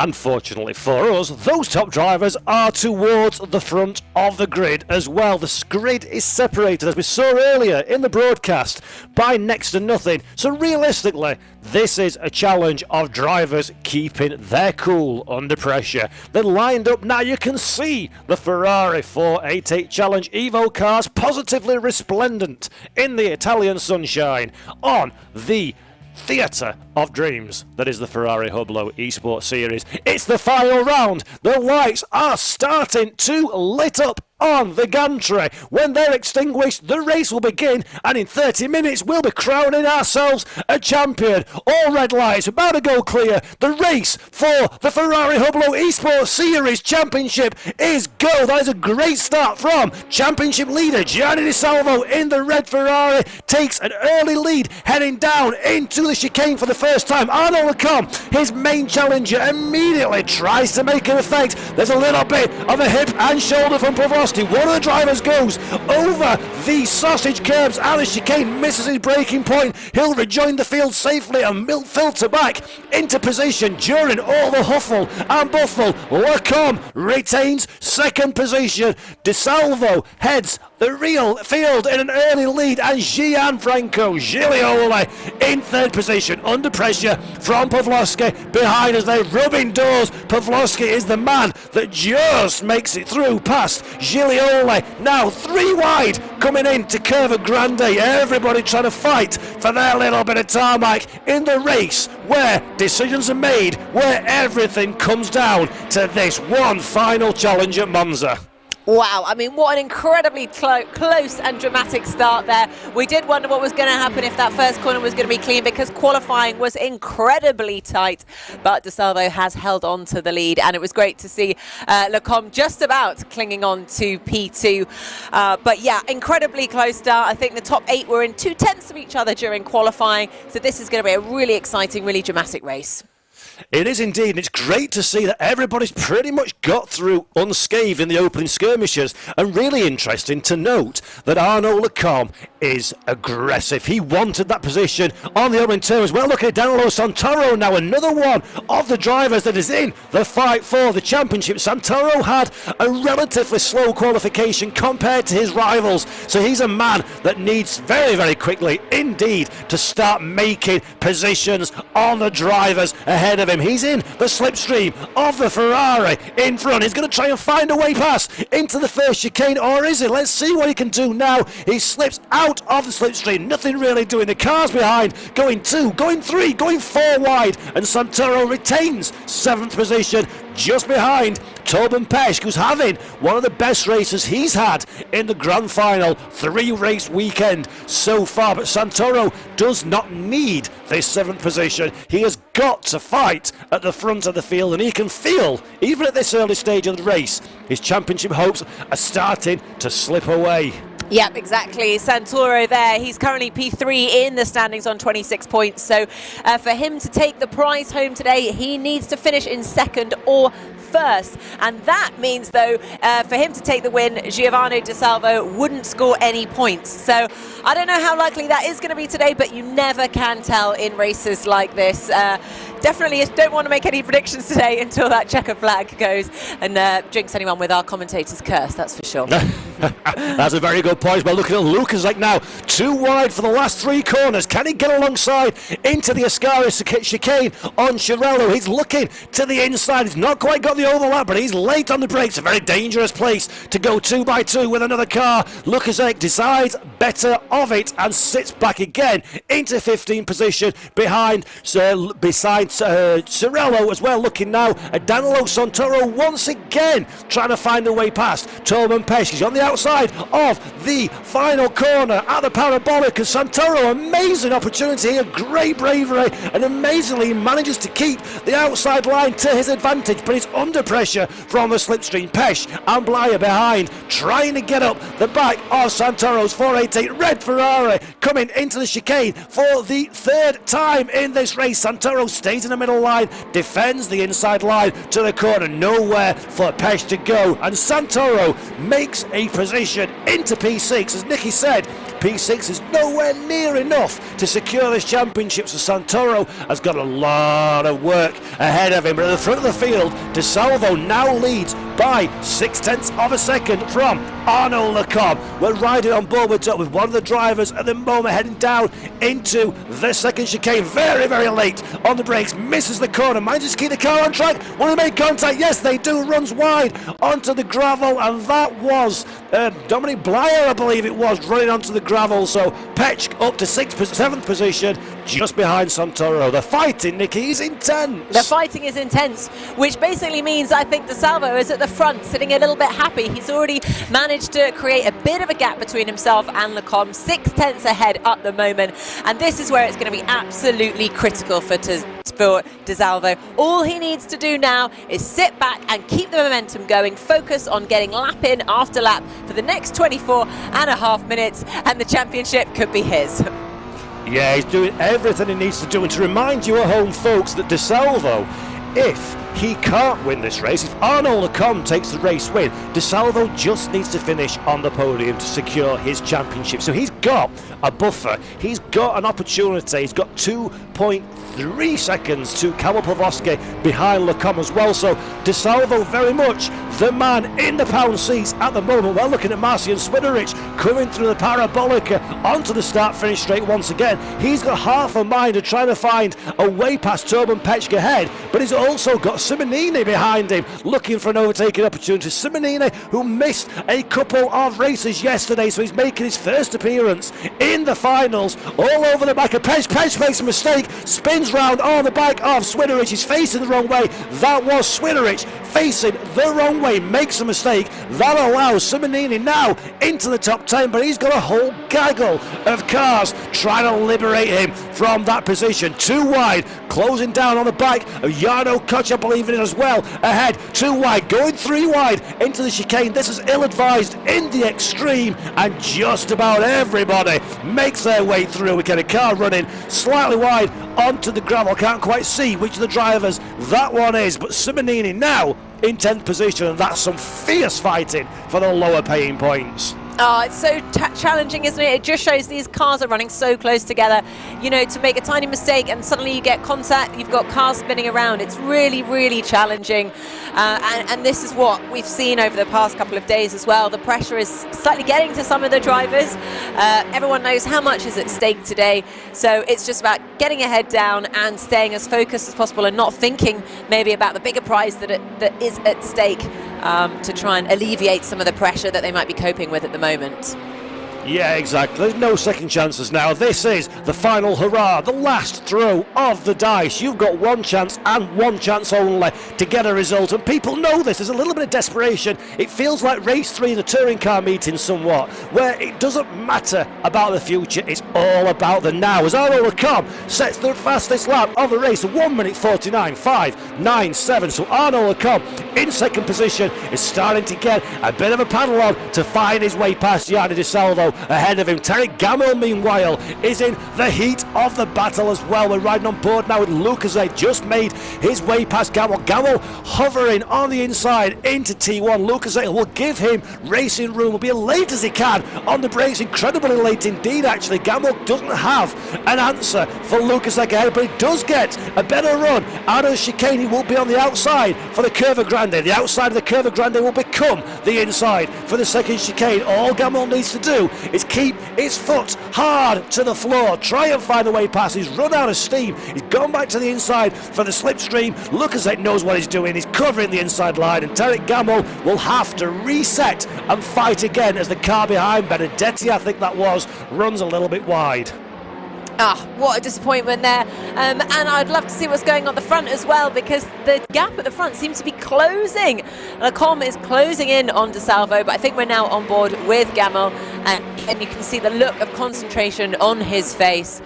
Unfortunately for us, those top drivers are towards the front of the grid as well. The grid is separated, as we saw earlier in the broadcast, by next to nothing. So realistically, this is a challenge of drivers keeping their cool under pressure. They're lined up now. You can see the Ferrari 488 Challenge Evo cars positively resplendent in the Italian sunshine on the theatre of dreams that is the Ferrari Hublot Esports series. It's the final round. The lights are starting to lit up on the gantry. When they're extinguished, the race will begin, and in 30 minutes we'll be crowning ourselves a champion. All red lights about to go clear. The race for the Ferrari Hublot Esports Series Championship is go. That is a great start from championship leader Gianni Di Salvo in the red Ferrari. Takes an early lead heading down into the chicane for the first time. Arnaud Lecombe, his main challenger, immediately tries to make an effect. There's a little bit of a hip and shoulder from Pavlovsky. One of the drivers goes over the sausage curbs and the chicane, misses his braking point. He'll rejoin the field safely and will filter back into position during all the huffle and buffle. Lecombe retains second position. Di Salvo heads the real field in an early lead, and Gianfranco Gilioli in third position under pressure from Pavlovsky behind as they rub indoors. Pavlovsky is the man that just makes it through past Gilioli. Now 3 wide coming in to Curva Grande. Everybody trying to fight for their little bit of tarmac in the race where decisions are made, where everything comes down to this one final challenge at Monza. Wow, I mean, what an incredibly close and dramatic start there. We did wonder what was going to happen if that first corner was going to be clean, because qualifying was incredibly tight. But Di Salvo has held on to the lead, and it was great to see Lecombe just about clinging on to P2. But yeah, incredibly close start. I think the top 8 were in 2/10 of each other during qualifying. So this is going to be a really exciting, really dramatic race. It is indeed, and it's great to see that everybody's pretty much got through unscathed in the opening skirmishes, and really interesting to note that Arnaud Lecombe is aggressive. He wanted that position on the opening turn as well. Look at Danilo Santoro now, another one of the drivers that is in the fight for the championship. Santoro had a relatively slow qualification compared to his rivals, so he's a man that needs very, very quickly indeed to start making positions on the drivers ahead of him. He's in the slipstream of the Ferrari in front. He's going to try and find a way past into the first chicane, or is it? Let's see what he can do now. He slips out of the slipstream. Nothing really doing. The car's behind. Going 2, going 3, going 4 wide. And Santoro retains 7th position just behind Torben Pesch, who's having one of the best races he's had in the grand final 3-race weekend so far. But Santoro does not need this 7th position. He has got to fight at the front of the field, and he can feel, even at this early stage of the race, his championship hopes are starting to slip away. Yep, exactly. Santoro there. He's currently P3 in the standings on 26 points. So for him to take the prize home today, he needs to finish in 2nd or 1st. And that means, though, for him to take the win, Giovanni Di Salvo wouldn't score any points. So I don't know how likely that is going to be today, but you never can tell in races like this. Definitely don't want to make any predictions today until that checker flag goes and jinx anyone with our commentator's curse, that's for sure. That's a very good point. Well, looking at Lucas like now, 2 wide for the last 3 corners. Can he get alongside into the Ascari chicane on Chirello? He's looking to the inside. He's not quite got the overlap, but he's late on the brakes. A very dangerous place to go 2 by 2 with another car. Lukaszek decides better of it and sits back again into 15th position behind Cirello as well. Looking now at Danilo Santoro once again trying to find a way past Torben Pesch. He's on the outside of the final corner at the parabolic, and Santoro, amazing opportunity here, great bravery, and amazingly he manages to keep the outside line to his advantage, but he's under pressure from the slipstream. Pesch and Blyer behind. trying to get up the back of Santoro's 488 red Ferrari, coming into the chicane for the third time in this race. Santoro stays in the middle line, defends the inside line to the corner, nowhere for Pesh to go, and Santoro makes a position into P6. As Nicky said, P6 is nowhere near enough to secure this championship, so Santoro has got a lot of work ahead of him. But at the front of the field, De Salvo now leads by 0.6 of a second from Arnaud Lecombe. We're riding on board with one of the drivers at the moment, heading down into the second chicane. Very, very late on the brakes, misses the corner, manages to keep the car on track. Will they make contact? Yes, they do. Runs wide onto the gravel, and that was Dominic Blyer, I believe it was, running onto the gravel. So Petch up to 7th position, just behind Santoro. The fighting, Nicky, is intense. The fighting is intense, which basically means I think De Salvo is at the front, sitting a little bit happy. He's already managed to create a bit of a gap between himself and Lecombe, 0.6 ahead at the moment, and this is where it's going to be absolutely critical for De Salvo. All he needs to do now is sit back and keep the momentum going, focus on getting lap in after lap for the next 24.5 minutes, and the championship could be his. Yeah, he's doing everything he needs to do. And to remind you at home, folks, that De Salvo, if he can't win this race, if Arnaud Lecombe takes the race win, De Salvo just needs to finish on the podium to secure his championship. So he's got a buffer, he's got an opportunity, he's got 2.3 seconds to Kamil Pawlowski behind Lecombe as well. So De Salvo very much the man in the pound seats at the moment. We're looking at Marcian Swiderich coming through the parabolica onto the start-finish straight once again. He's got half a mind of trying to find a way past Torben Petschke ahead, but he's also got Simonini behind him looking for an overtaking opportunity. Simonini, who missed a couple of races yesterday, so he's making his first appearance in the finals. All over the back of Petsch. Petsch makes a mistake, spins round on the back of Swiderich. He's facing the wrong way. That was Swiderich facing the wrong way, makes a mistake. That allows Simonini now into the top 10, but he's got a whole gaggle of cars trying to liberate him from that position. Too wide, closing down on the back of Jarno Koch, I believe it is as well. Ahead, too wide, going 3 wide into the chicane. This is ill-advised in the extreme, and just about everybody makes their way through. We get a car running slightly wide onto the gravel. Can't quite see which of the drivers that one is, but Simonini now in 10th position, and that's some fierce fighting for the lower paying points. Oh, it's so challenging, isn't it? It just shows these cars are running so close together. You know, to make a tiny mistake and suddenly you get contact, you've got cars spinning around. It's really, really challenging. And this is what we've seen over the past couple of days as well. The pressure is slightly getting to some of the drivers. Everyone knows how much is at stake today. So it's just about getting your head down and staying as focused as possible and not thinking maybe about the bigger prize that is at stake, to try and alleviate some of the pressure that they might be coping with at the moment. Yeah, exactly. There's no second chances now. This is the final hurrah, the last throw of the dice. You've got one chance and one chance only to get a result, and people know this. There's a little bit of desperation. It feels like race 3 in the touring car meeting somewhat, where it doesn't matter about the future, it's all about the now. As Arnaud Lecombe sets the fastest lap of the race, 1 minute 49.597. So Arnaud Lecombe in second position is starting to get a bit of a paddle on to find his way past Jarno De Salvo ahead of him. Terry Gamel, meanwhile, is in the heat of the battle as well. We're riding on board now with Lucas. Just made his way past Gamel. Gamel hovering on the inside into T1. Lucas will give him racing room, will be as late as he can on the brakes, incredibly late indeed actually. Gamel doesn't have an answer for Lucas ahead, but he does get a better run out of the chicane. He will be on the outside for the Curva Grande. The outside of the Curva Grande will become the inside for the second chicane. All Gamel needs to do is keep his foot hard to the floor, try and find a way past. He's run out of steam, he's gone back to the inside for the slipstream. Lukaszek knows what he's doing, he's covering the inside line, and Tarek Gamel will have to reset and fight again as the car behind Benedetti, I think that was, runs a little bit wide. Ah, what a disappointment there. And I'd love to see what's going on at the front as well, because the gap at the front seems to be closing. Lecombe is closing in on De Salvo, but I think we're now on board with Gamel, and you can see the look of concentration on his face.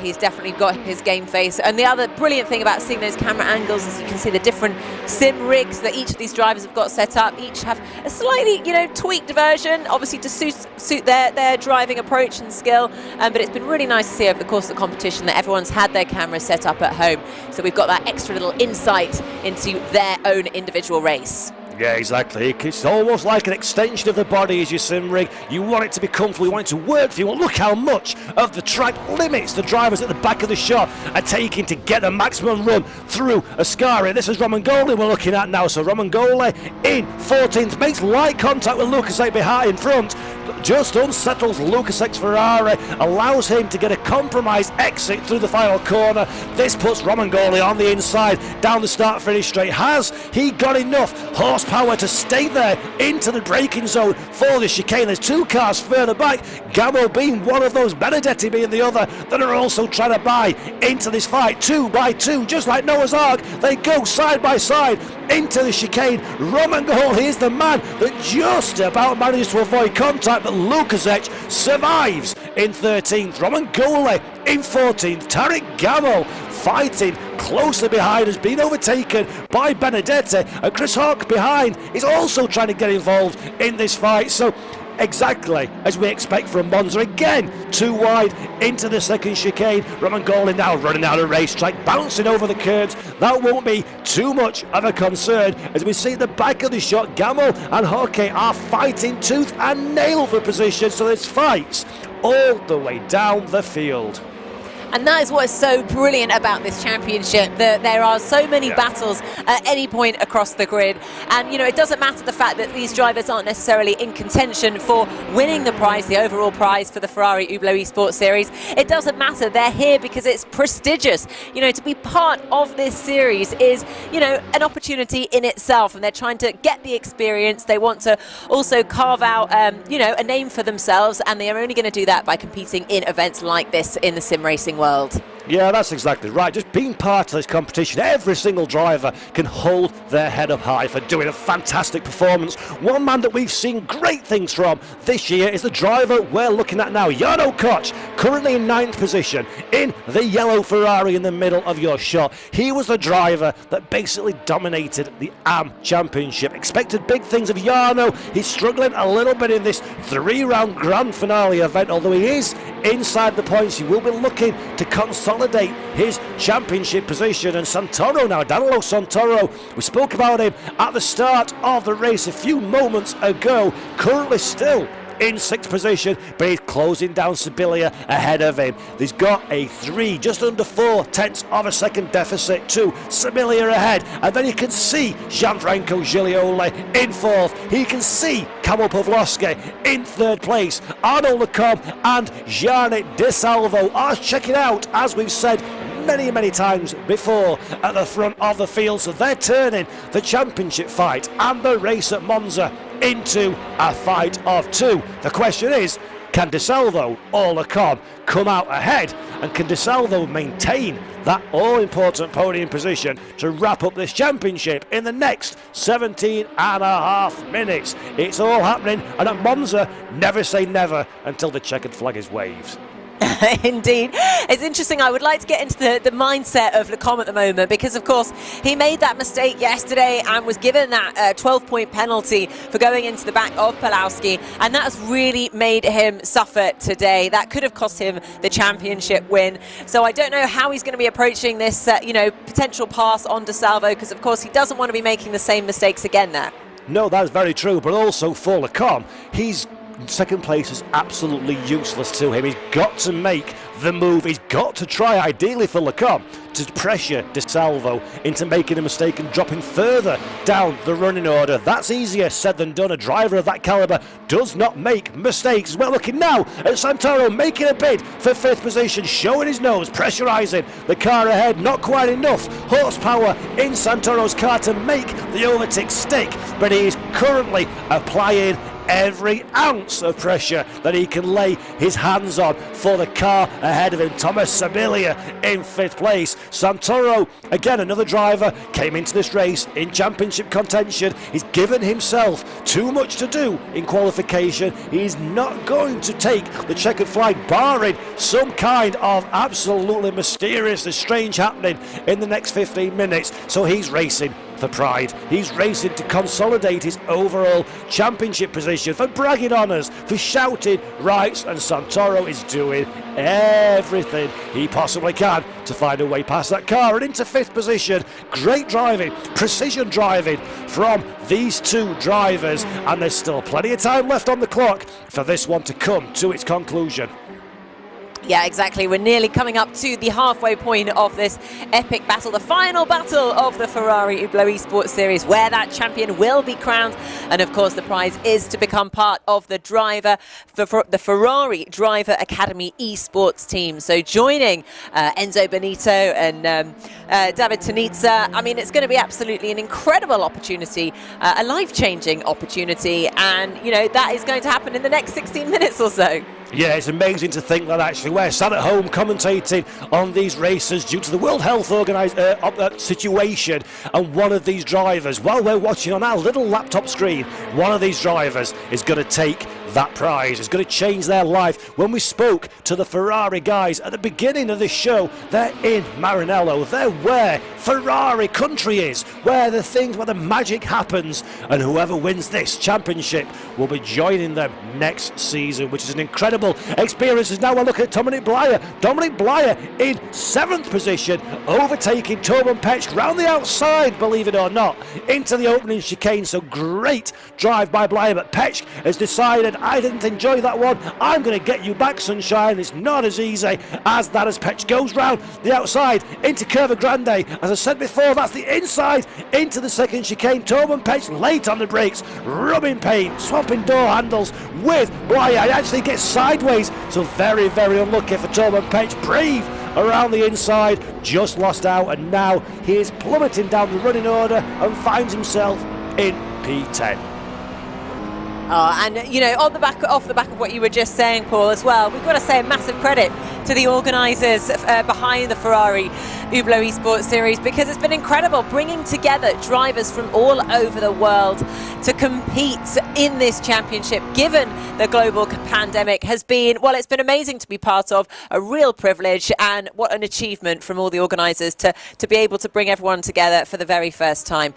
He's definitely got his game face. And the other brilliant thing about seeing those camera angles is you can see the different sim rigs that each of these drivers have got set up. Each have a slightly, tweaked version, obviously to suit their driving approach and skill. But it's been really nice to see over the course of the competition that everyone's had their cameras set up at home. So we've got that extra little insight into their own individual race. Yeah, exactly. It's almost like an extension of the body as your sim rig. You want it to be comfortable, you want it to work for you. Well, look how much of the track limits the drivers at the back of the shot are taking to get the maximum run through Ascari. This is Romangoli we're looking at now. So Romangoli in 14th, makes light contact with Lukasek behind in front, just unsettles Lukasek's Ferrari, allows him to get a compromised exit through the final corner. This puts Romangoli on the inside, down the start-finish straight. Has he got enough horsepower to stay there into the braking zone for the chicane? There's two cars further back, Gamo being one of those, Benedetti being the other, that are also trying to buy into this fight. 2 by 2, just like Noah's Ark, they go side by side into the chicane. Romangoli is the man that just about manages to avoid contact, but Lukasek survives in 13th. Romangoli in 14th. Tarek Gamo fighting closely behind, has been overtaken by Benedetti, and Chris Hawk behind is also trying to get involved in this fight. So exactly as we expect from Monza. Again, too wide into the second chicane. Romangoli now running out of racetrack, bouncing over the curbs. That won't be too much of a concern as we see the back of the shot. Gamo and Hoke are fighting tooth and nail for position, so there's fights all the way down the field. And that is what is so brilliant about this championship, that there are so many battles at any point across the grid. And, it doesn't matter the fact that these drivers aren't necessarily in contention for winning the prize, the overall prize for the Ferrari Hublot Esports series. It doesn't matter. They're here because it's prestigious. To be part of this series is, an opportunity in itself. And they're trying to get the experience. They want to also carve out, a name for themselves. And they are only going to do that by competing in events like this in the sim racing world. Yeah, that's exactly right. Just being part of this competition, every single driver can hold their head up high for doing a fantastic performance. One man that we've seen great things from this year is the driver we're looking at now, Jarno Koch, currently in 9th position in the yellow Ferrari in the middle of your shot. He was the driver that basically dominated the AM Championship. Expected big things of Jarno. He's struggling a little bit in this 3-round grand finale event, although he is inside the points. He will be looking to consolidate his championship position. And Santoro now, Danilo Santoro, we spoke about him at the start of the race a few moments ago, currently still in 6th position, but he's closing down Sibilia ahead of him. He's got a 3, just under 4/10 of a second deficit to Sibilia ahead, and then you can see Gianfranco Giglioli in 4th. He can see Kamil Pawlowski in 3rd place. Arnaud Lecombe and Gianni De Salvo are checking out, as we've said many times before, at the front of the field. So they're turning the championship fight and the race at Monza into a fight of 2. The question is, can De Salvo or Lecombe come out ahead, and can De Salvo maintain that all-important podium position to wrap up this championship in the next 17.5 minutes? It's all happening, and at Monza, never say never until the checkered flag is waved. Indeed. It's interesting. I would like to get into the mindset of Lecombe at the moment, because of course he made that mistake yesterday and was given that 12-point penalty for going into the back of Pawlowski, and that has really made him suffer today. That could have cost him the championship win. So I don't know how he's going to be approaching this potential pass on De Salvo, because of course he doesn't want to be making the same mistakes again there. No, that's very true, but also for Lecombe, he's second place is absolutely useless to him. He's got to make the move. He's got to try, ideally for Lecombe, to pressure De Salvo into making a mistake and dropping further down the running order. That's easier said than done. A driver of that calibre does not make mistakes. We're looking now at Santoro making a bid for 5th position, showing his nose, pressurising the car ahead. Not quite enough horsepower in Santoro's car to make the overtake stick, but he is currently applying every ounce of pressure that he can lay his hands on for the car ahead of him. Thomas Sibilia in 5th place. Santoro, again another driver, came into this race in championship contention. He's given himself too much to do in qualification. He's not going to take the checkered flag, barring some kind of absolutely mysterious and strange happening in the next 15 minutes. So he's racing for pride. He's racing to consolidate his overall championship position, for bragging honours, for shouting rights, and Santoro is doing everything he possibly can to find a way past that car and into 5th position. Great driving, precision driving from these two drivers, and there's still plenty of time left on the clock for this one to come to its conclusion. Yeah, exactly. We're nearly coming up to the halfway point of this epic battle, the final battle of the Ferrari Hublot Esports series, where that champion will be crowned. And of course, the prize is to become part of the the Ferrari Driver Academy Esports team. So joining Enzo Benito and David Tonizza, I mean, it's going to be absolutely an incredible opportunity, a life-changing opportunity. And, you know, that is going to happen in the next 16 minutes or so. Yeah, it's amazing to think that actually we're sat at home commentating on these races due to the World Health situation, and one of these drivers, while we're watching on our little laptop screen, one of these drivers is going to take that prize. It's going to change their life. When we spoke to the Ferrari guys at the beginning of this show, they're in Maranello. They're where Ferrari country is, where the magic happens, and whoever wins this championship will be joining them next season, which is an incredible experience. As now we look at Dominic Blyer. Dominic Blyer in 7th position, overtaking Torben Petsch round the outside, believe it or not, into the opening chicane. So great drive by Blyer, but Petsch has decided, I didn't enjoy that one, I'm going to get you back, sunshine. It's not as easy as that, as Petsch goes round the outside into Curva Grande. As I said before, that's the inside into the 2nd chicane. Torben Petsch late on the brakes, rubbing paint, swapping door handles with Blyer. He actually gets sideways, so very, very unlucky for Torben Petsch. Brave around the inside, just lost out, and now he is plummeting down the running order and finds himself in P10. And you know, off the back of what you were just saying, Paul, as well, we've got to say a massive credit to the organisers behind the Ferrari Hublot Esports series, because it's been incredible bringing together drivers from all over the world to compete in this championship. Given the global pandemic, has been, well, it's been amazing to be part of, a real privilege, and what an achievement from all the organisers to be able to bring everyone together for the very first time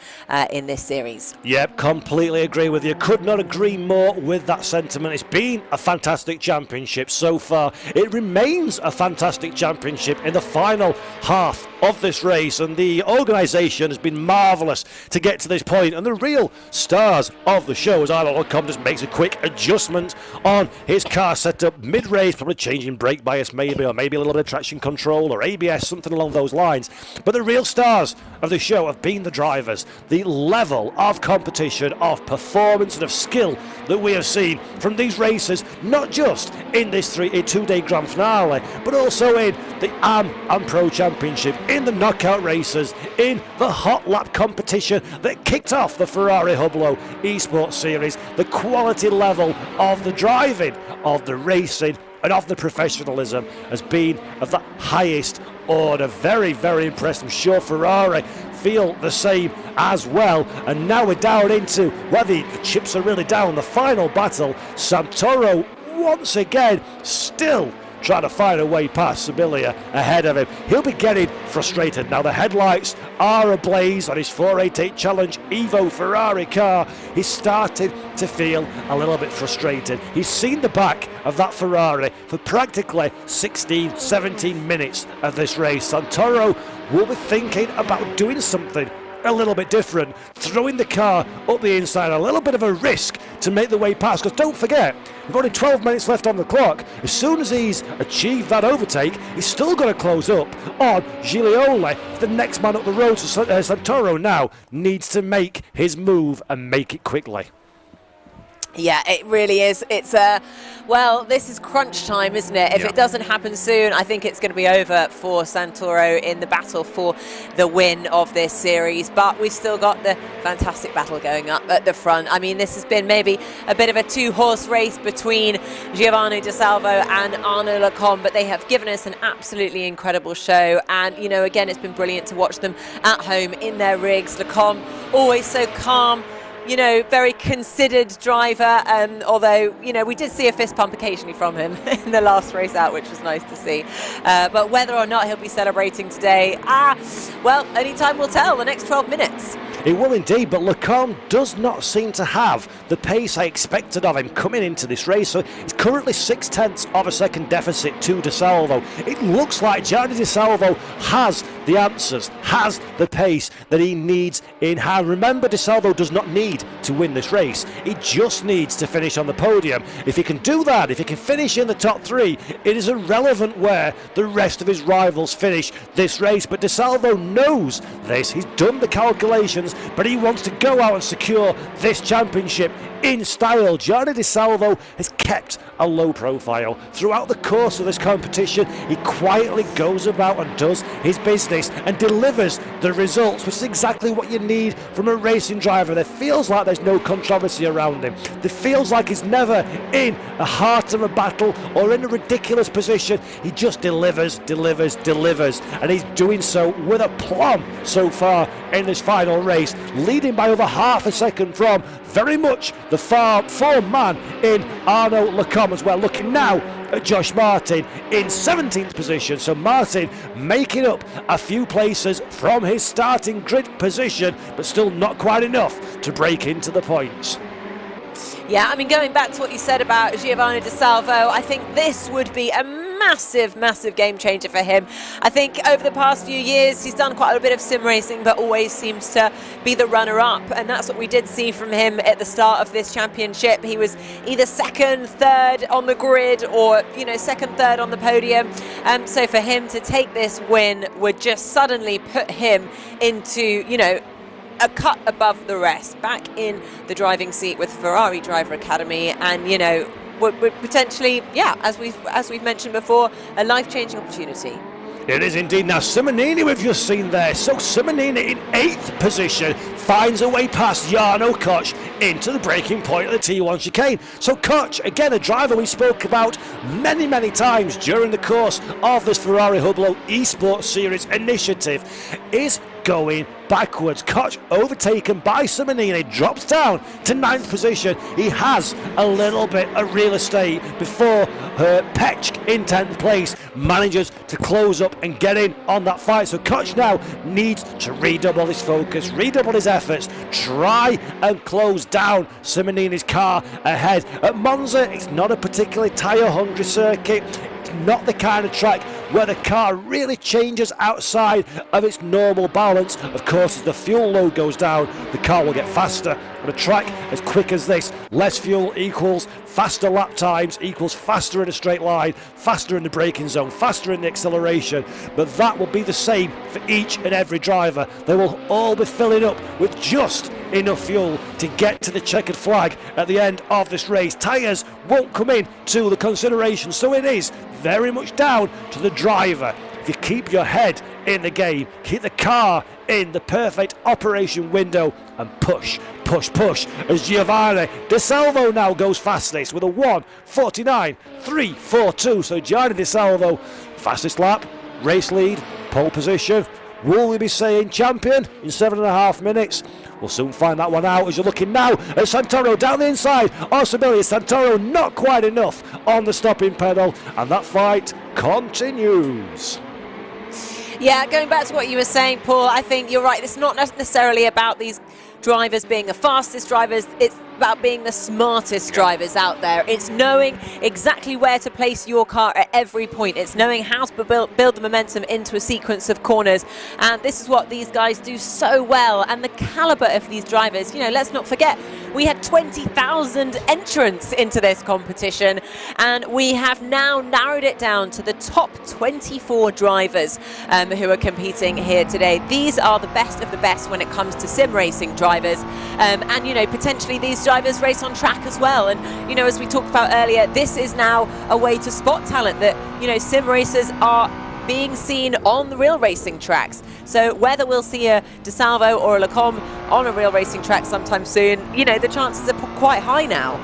in this series. Yep, completely agree with you. Could not agree more with that sentiment. It's been a fantastic championship so far. It remains a fantastic championship in the final half of this race, and the organisation has been marvellous to get to this point. And the real stars of the show, as Arnold Ocon just makes a quick adjustment on his car setup mid-race, probably changing brake bias maybe, or maybe a little bit of traction control or ABS, something along those lines. But the real stars of the show have been the drivers. The level of competition, of performance and of skill that we have seen from these racers, not just in this two-day grand finale, but also in the AM and Pro Championship, in the knockout races, in the hot lap competition that kicked off the Ferrari Hublot Esports series. The quality level of the driving, of the racing, and of the professionalism has been of the highest order. Very, very impressed. I'm sure Ferrari feel the same as well. And now we're down into where the chips are really down. The final battle. Santoro once again still trying to find a way past Sibilia ahead of him. He'll be getting frustrated now. The headlights are ablaze on his 488 Challenge Evo Ferrari car. He's started to feel a little bit frustrated. He's seen the back of that Ferrari for practically 16, 17 minutes of this race. Santoro will be thinking about doing something a little bit different, throwing the car up the inside, a little bit of a risk to make the way past, because don't forget, we've only 12 minutes left on the clock. As soon as he's achieved that overtake, he's still got to close up on Giglioli, the next man up the road. So Santoro now needs to make his move and make it quickly. Yeah, it really is. It's well, this is crunch time, isn't it? If it doesn't happen soon, I think it's going to be over for Santoro in the battle for the win of this series. But we've still got the fantastic battle going up at the front. I mean, this has been maybe a bit of a two-horse race between Giovanni De Salvo and Arnaud Lecombe, but they have given us an absolutely incredible show. And, you know, again, it's been brilliant to watch them at home in their rigs. Lecombe, always so calm, you know, very considered driver, although, you know, we did see a fist pump occasionally from him in the last race out, which was nice to see. But whether or not he'll be celebrating today, well, only time will tell, the next 12 minutes. It will indeed, but Lecombe does not seem to have the pace I expected of him coming into this race. So it's currently 0.6 of a second deficit to De Salvo. It looks like Gianni De Salvo has the answers, has the pace that he needs in hand. Remember, De Salvo does not need to win this race. He just needs to finish on the podium. If he can do that, if he can finish in the top three, it is irrelevant where the rest of his rivals finish this race. But De Salvo knows this. He's done the calculations, but he wants to go out and secure this championship in style. Gianni De Salvo has kept a low profile throughout the course of this competition. He quietly goes about and does his business and delivers the results, which is exactly what you need from a racing driver. There feels like there's no controversy around him. There feels like he's never in the heart of a battle or in a ridiculous position. He just delivers, and he's doing so with aplomb so far in this final race, leading by over half a second from very much the form man in Arnaud Lecombe as well. Looking now at Josh Martin in 17th position. So Martin making up a few places from his starting grid position, but still not quite enough to break into the points. Yeah, I mean, going back to what you said about Giovanni De Salvo, I think this would be a massive game changer for him. I think over the past few years he's done quite a bit of sim racing, but always seems to be the runner-up, and that's what we did see from him at the start of this championship. He was either second, third on the grid, or, you know, second, third on the podium. So for him to take this win would just suddenly put him into, you know, a cut above the rest, back in the driving seat with Ferrari Driver Academy, and, you know, would potentially, yeah, as we've mentioned before, a life-changing opportunity. It is indeed. Now Simonini we've just seen there. So Simonini in 8th position finds a way past Jarno Koch into the breaking point of the T1 chicane. So Koch, again a driver we spoke about many times during the course of this Ferrari Hublot Esports Series initiative, is going backwards. Koch overtaken by Simonini, drops down to 9th position. He has a little bit of real estate before Pech in 10th place manages to close up and get in on that fight. So Koch now needs to redouble his focus, redouble his efforts, try and close down Simonini's car ahead. At Monza, it's not a particularly tyre hungry circuit. Not the kind of track where the car really changes outside of its normal balance. Of course, as the fuel load goes down, the car will get faster. On a track as quick as this, less fuel equals faster lap times, equals faster in a straight line, faster in the braking zone, faster in the acceleration. But that will be the same for each and every driver. They will all be filling up with just enough fuel to get to the checkered flag at the end of this race. Tyres won't come in to the consideration, so it is very much down to the driver. If you keep your head in the game, keep the car in the perfect operation window, and push as Giovanni De Salvo now goes fastest with a 1:49.342. So Giovanni De Salvo, fastest lap, race lead, pole position. Will we be saying champion in 7.5 minutes? We'll soon find that one out as you're looking now at Santoro down the inside. Sibelius, Santoro not quite enough on the stopping pedal, and that fight continues. Yeah, going back to what you were saying, Paul, I think you're right. It's not necessarily about these drivers being the fastest drivers. It's about being the smartest drivers out there. It's knowing exactly where to place your car at every point. It's knowing how to build the momentum into a sequence of corners. And this is what these guys do so well. And the caliber of these drivers, you know, let's not forget, we had 20,000 entrants into this competition, and we have now narrowed it down to the top 24 drivers who are competing here today. These are the best of the best when it comes to sim racing drivers. And, you know, potentially these these drivers race on track as well. And, you know, as we talked about earlier, this is now a way to spot talent that, you know, sim racers are being seen on the real racing tracks. So whether we'll see a DeSalvo or a Lecombe on a real racing track sometime soon, you know, the chances are quite high now.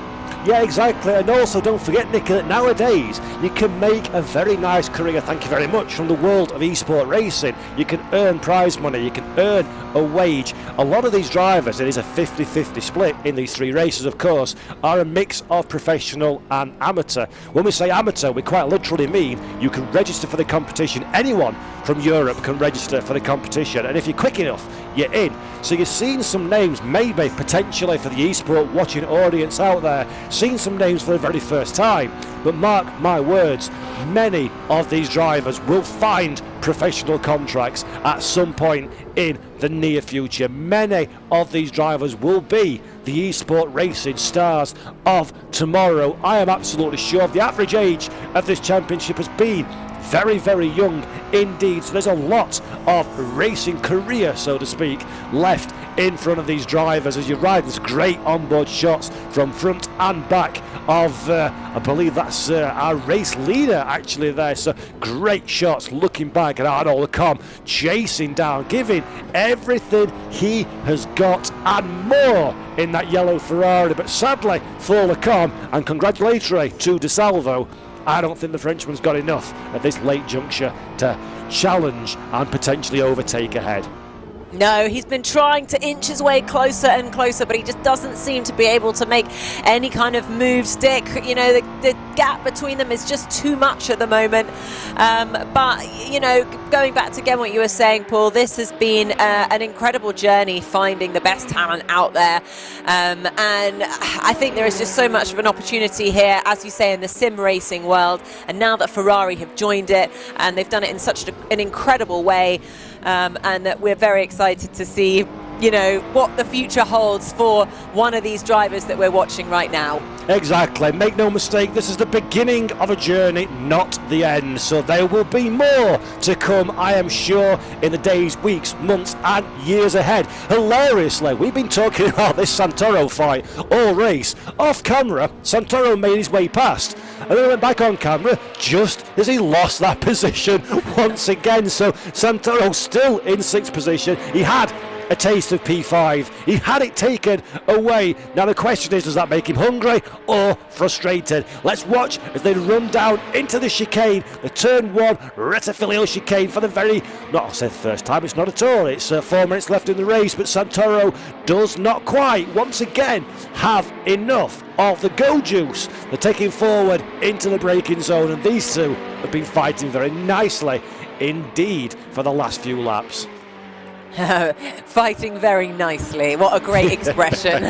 Yeah, exactly. And also don't forget, Nicky, that nowadays you can make a very nice career, thank you very much, from the world of esport racing. You can earn prize money, you can earn a wage. A lot of these drivers, it is a 50-50 split in these three races, of course, are a mix of professional and amateur. When we say amateur, we quite literally mean you can register for the competition. Anyone from Europe can register for the competition, and if you're quick enough, you're in. So you're seeing some names, maybe potentially for the esport watching audience out there, seeing some names for the very first time. But mark my words, many of these drivers will find professional contracts at some point in the near future. Many of these drivers will be the esport racing stars of tomorrow. I am absolutely sure. The average age of this championship has been very, very young indeed. So there's a lot of racing career, so to speak, left in front of these drivers as you ride. There's great onboard shots from front and back of, I believe that's our race leader actually there. So great shots looking back at Arnaud Lecombe, chasing down, giving everything he has got and more in that yellow Ferrari. But sadly for Lecombe, and congratulatory to DeSalvo, I don't think the Frenchman's got enough at this late juncture to challenge and potentially overtake ahead. No, he's been trying to inch his way closer and closer, but he just doesn't seem to be able to make any kind of move stick. You know, the gap between them is just too much at the moment. But, you know, going back to again what you were saying, Paul, this has been an incredible journey finding the best talent out there. And I think there is just so much of an opportunity here, as you say, in the sim racing world. And now that Ferrari have joined it, and they've done it in such an incredible way, and that we're very excited to see, you know, what the future holds for one of these drivers that we're watching right now. Exactly. Make no mistake, this is the beginning of a journey, not the end. So there will be more to come, I am sure, in the days, weeks, months and years ahead. Hilariously, we've been talking about this Santoro fight all race. Off camera, Santoro made his way past, and then went back on camera just as he lost that position once again. So Santoro still in 6th position. He had a taste of P5. He had it taken away. Now the question is, does that make him hungry or frustrated? Let's watch as they run down into the chicane, the turn 1 Rettifilio chicane for the very, not I'll say the first time, it's not at all. It's 4 minutes left in the race, but Santoro does not quite, once again, have enough of the go juice. They're taking forward into the braking zone, and these two have been fighting very nicely indeed for the last few laps. Fighting very nicely. What a great expression.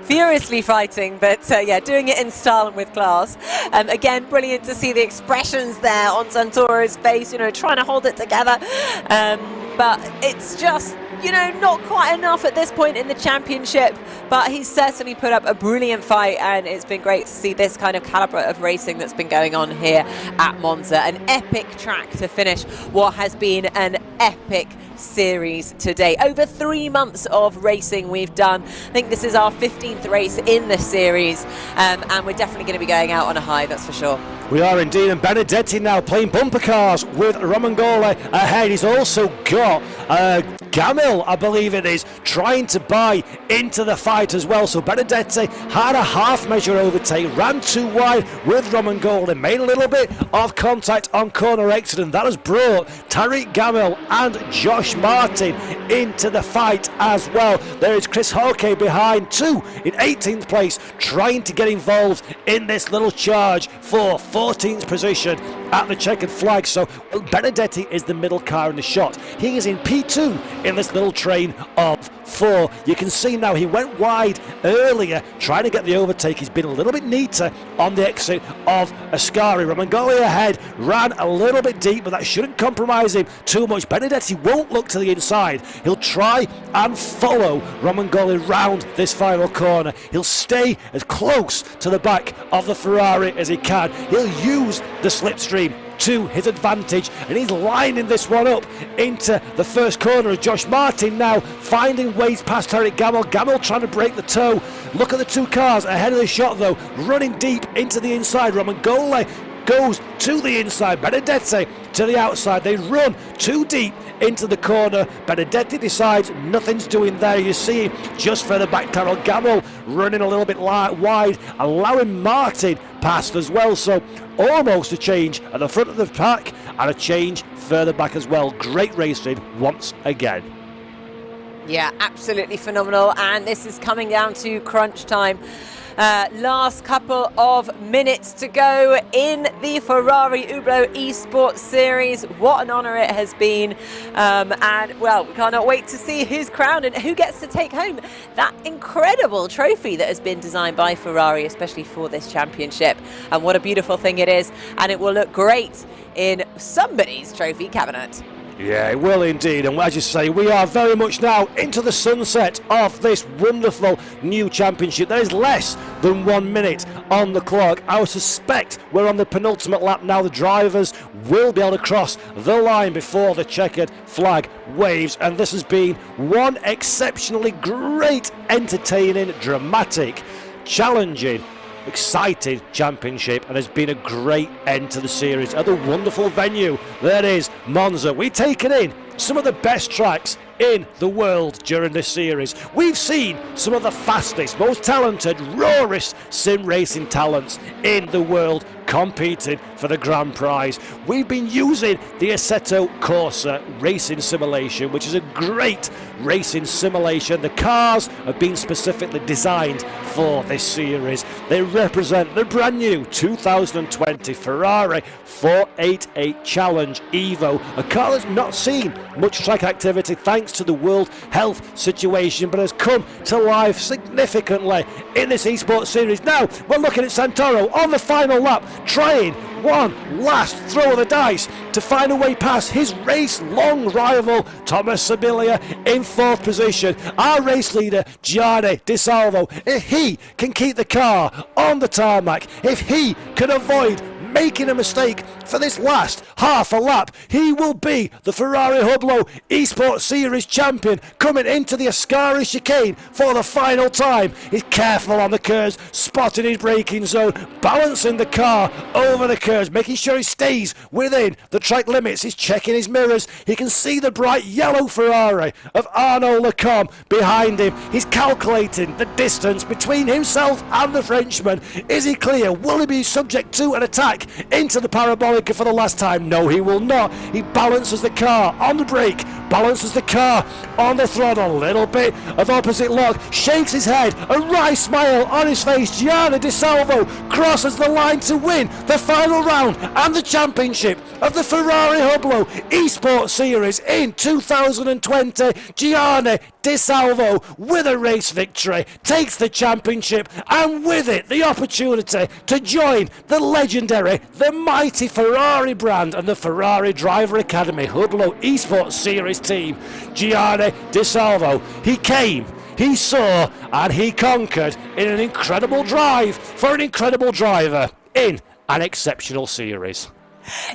Furiously fighting, but yeah, doing it in style and with class. Again, brilliant to see the expressions there on Santoro's face, you know, trying to hold it together. But it's just, you know, not quite enough at this point in the championship, but he's certainly put up a brilliant fight, and it's been great to see this kind of calibre of racing that's been going on here at Monza. An epic track to finish what has been an epic series today. Over 3 months of racing we've done. I think this is our 15th race in the series, and we're definitely going to be going out on a high, that's for sure. We are indeed, and Benedetti now playing bumper cars with Romangoli ahead. He's also got Gamil, I believe it is, trying to buy into the fight as well. So Benedetti had a half measure overtake, ran too wide with Romangoli, made a little bit of contact on corner exit, and that has brought Tariq Gamil and Josh Martin into the fight as well. There is Chris Hawke behind, 2 in 18th place, trying to get involved in this little charge for 14th position at the checkered flag. So Benedetti is the middle car in the shot. He is in P2 in this little train of 4. You can see now he went wide earlier trying to get the overtake. He's been a little bit neater on the exit of Ascari. Romangoli ahead, ran a little bit deep, but that shouldn't compromise him too much. Benedetti won't look to the inside. He'll try and follow Romangoli round this final corner. He'll stay as close to the back of the Ferrari as he can. He'll use the slipstream him to his advantage, and he's lining this one up into the first corner. Josh Martin now finding ways past Eric Gamel. Gamel trying to break the toe. Look at the two cars ahead of the shot though, running deep into the inside. Romangole goes to the inside, Benedetti to the outside. They run too deep into the corner. Benedetti decides nothing's doing there. You see just further back, Carol Gamel running a little bit wide, allowing Martin past as well. So almost a change at the front of the pack and a change further back as well. Great racing once again. Yeah, absolutely phenomenal. And this is coming down to crunch time. Last couple of minutes to go in the Ferrari Hublot Esports series. What an honour it has been. And, well, we cannot wait to see who's crowned and who gets to take home that incredible trophy that has been designed by Ferrari, especially for this championship. And what a beautiful thing it is. And it will look great in somebody's trophy cabinet. Yeah, it will indeed, and as you say, we are very much now into the sunset of this wonderful new championship. There is less than 1 minute on the clock. I would suspect we're on the penultimate lap now. The drivers will be able to cross the line before the checkered flag waves, and this has been one exceptionally great, entertaining, dramatic, challenging, exciting championship, and has been a great end to the series at the wonderful venue that is Monza. We've taken in some of the best tracks in the world during this series. We've seen some of the fastest, most talented, rawest sim racing talents in the world competing for the grand prize. We've been using the Assetto Corsa racing simulation, which is a great racing simulation. The cars have been specifically designed for this series. They represent the brand new 2020 Ferrari 488 Challenge Evo, a car that's not seen much track activity thanks to the world health situation, but has come to life significantly in this esports series. Now we're looking at Santoro on the final lap, trying one last throw of the dice to find a way past his race-long rival Thomas Sibilia in fourth position. Our race leader Gianni Di Salvo, if he can keep the car on the tarmac, if he can avoid making a mistake for this last half a lap, he will be the Ferrari Hublot Esports Series champion, coming into the Ascari chicane for the final time. He's careful on the curves, spotting his braking zone, balancing the car over the curves, making sure he stays within the track limits. He's checking his mirrors. He can see the bright yellow Ferrari of Arnaud Lecombe behind him. He's calculating the distance between himself and the Frenchman. Is he clear? Will he be subject to an attack into the parabolica for the last time? No, he will not. He balances the car on the brake, balances the car on the throttle, a little bit of opposite lock, shakes his head, a wry smile on his face. Gianni Di Salvo crosses the line to win the final round and the championship of the Ferrari Hublot Esports Series in 2020. Gianni Di Salvo, with a race victory, takes the championship, and with it the opportunity to join the legendary, the mighty Ferrari brand and the Ferrari Driver Academy Hublot Esports Series team. Gianni Di Salvo, he came, he saw, and he conquered in an incredible drive for an incredible driver in an exceptional series.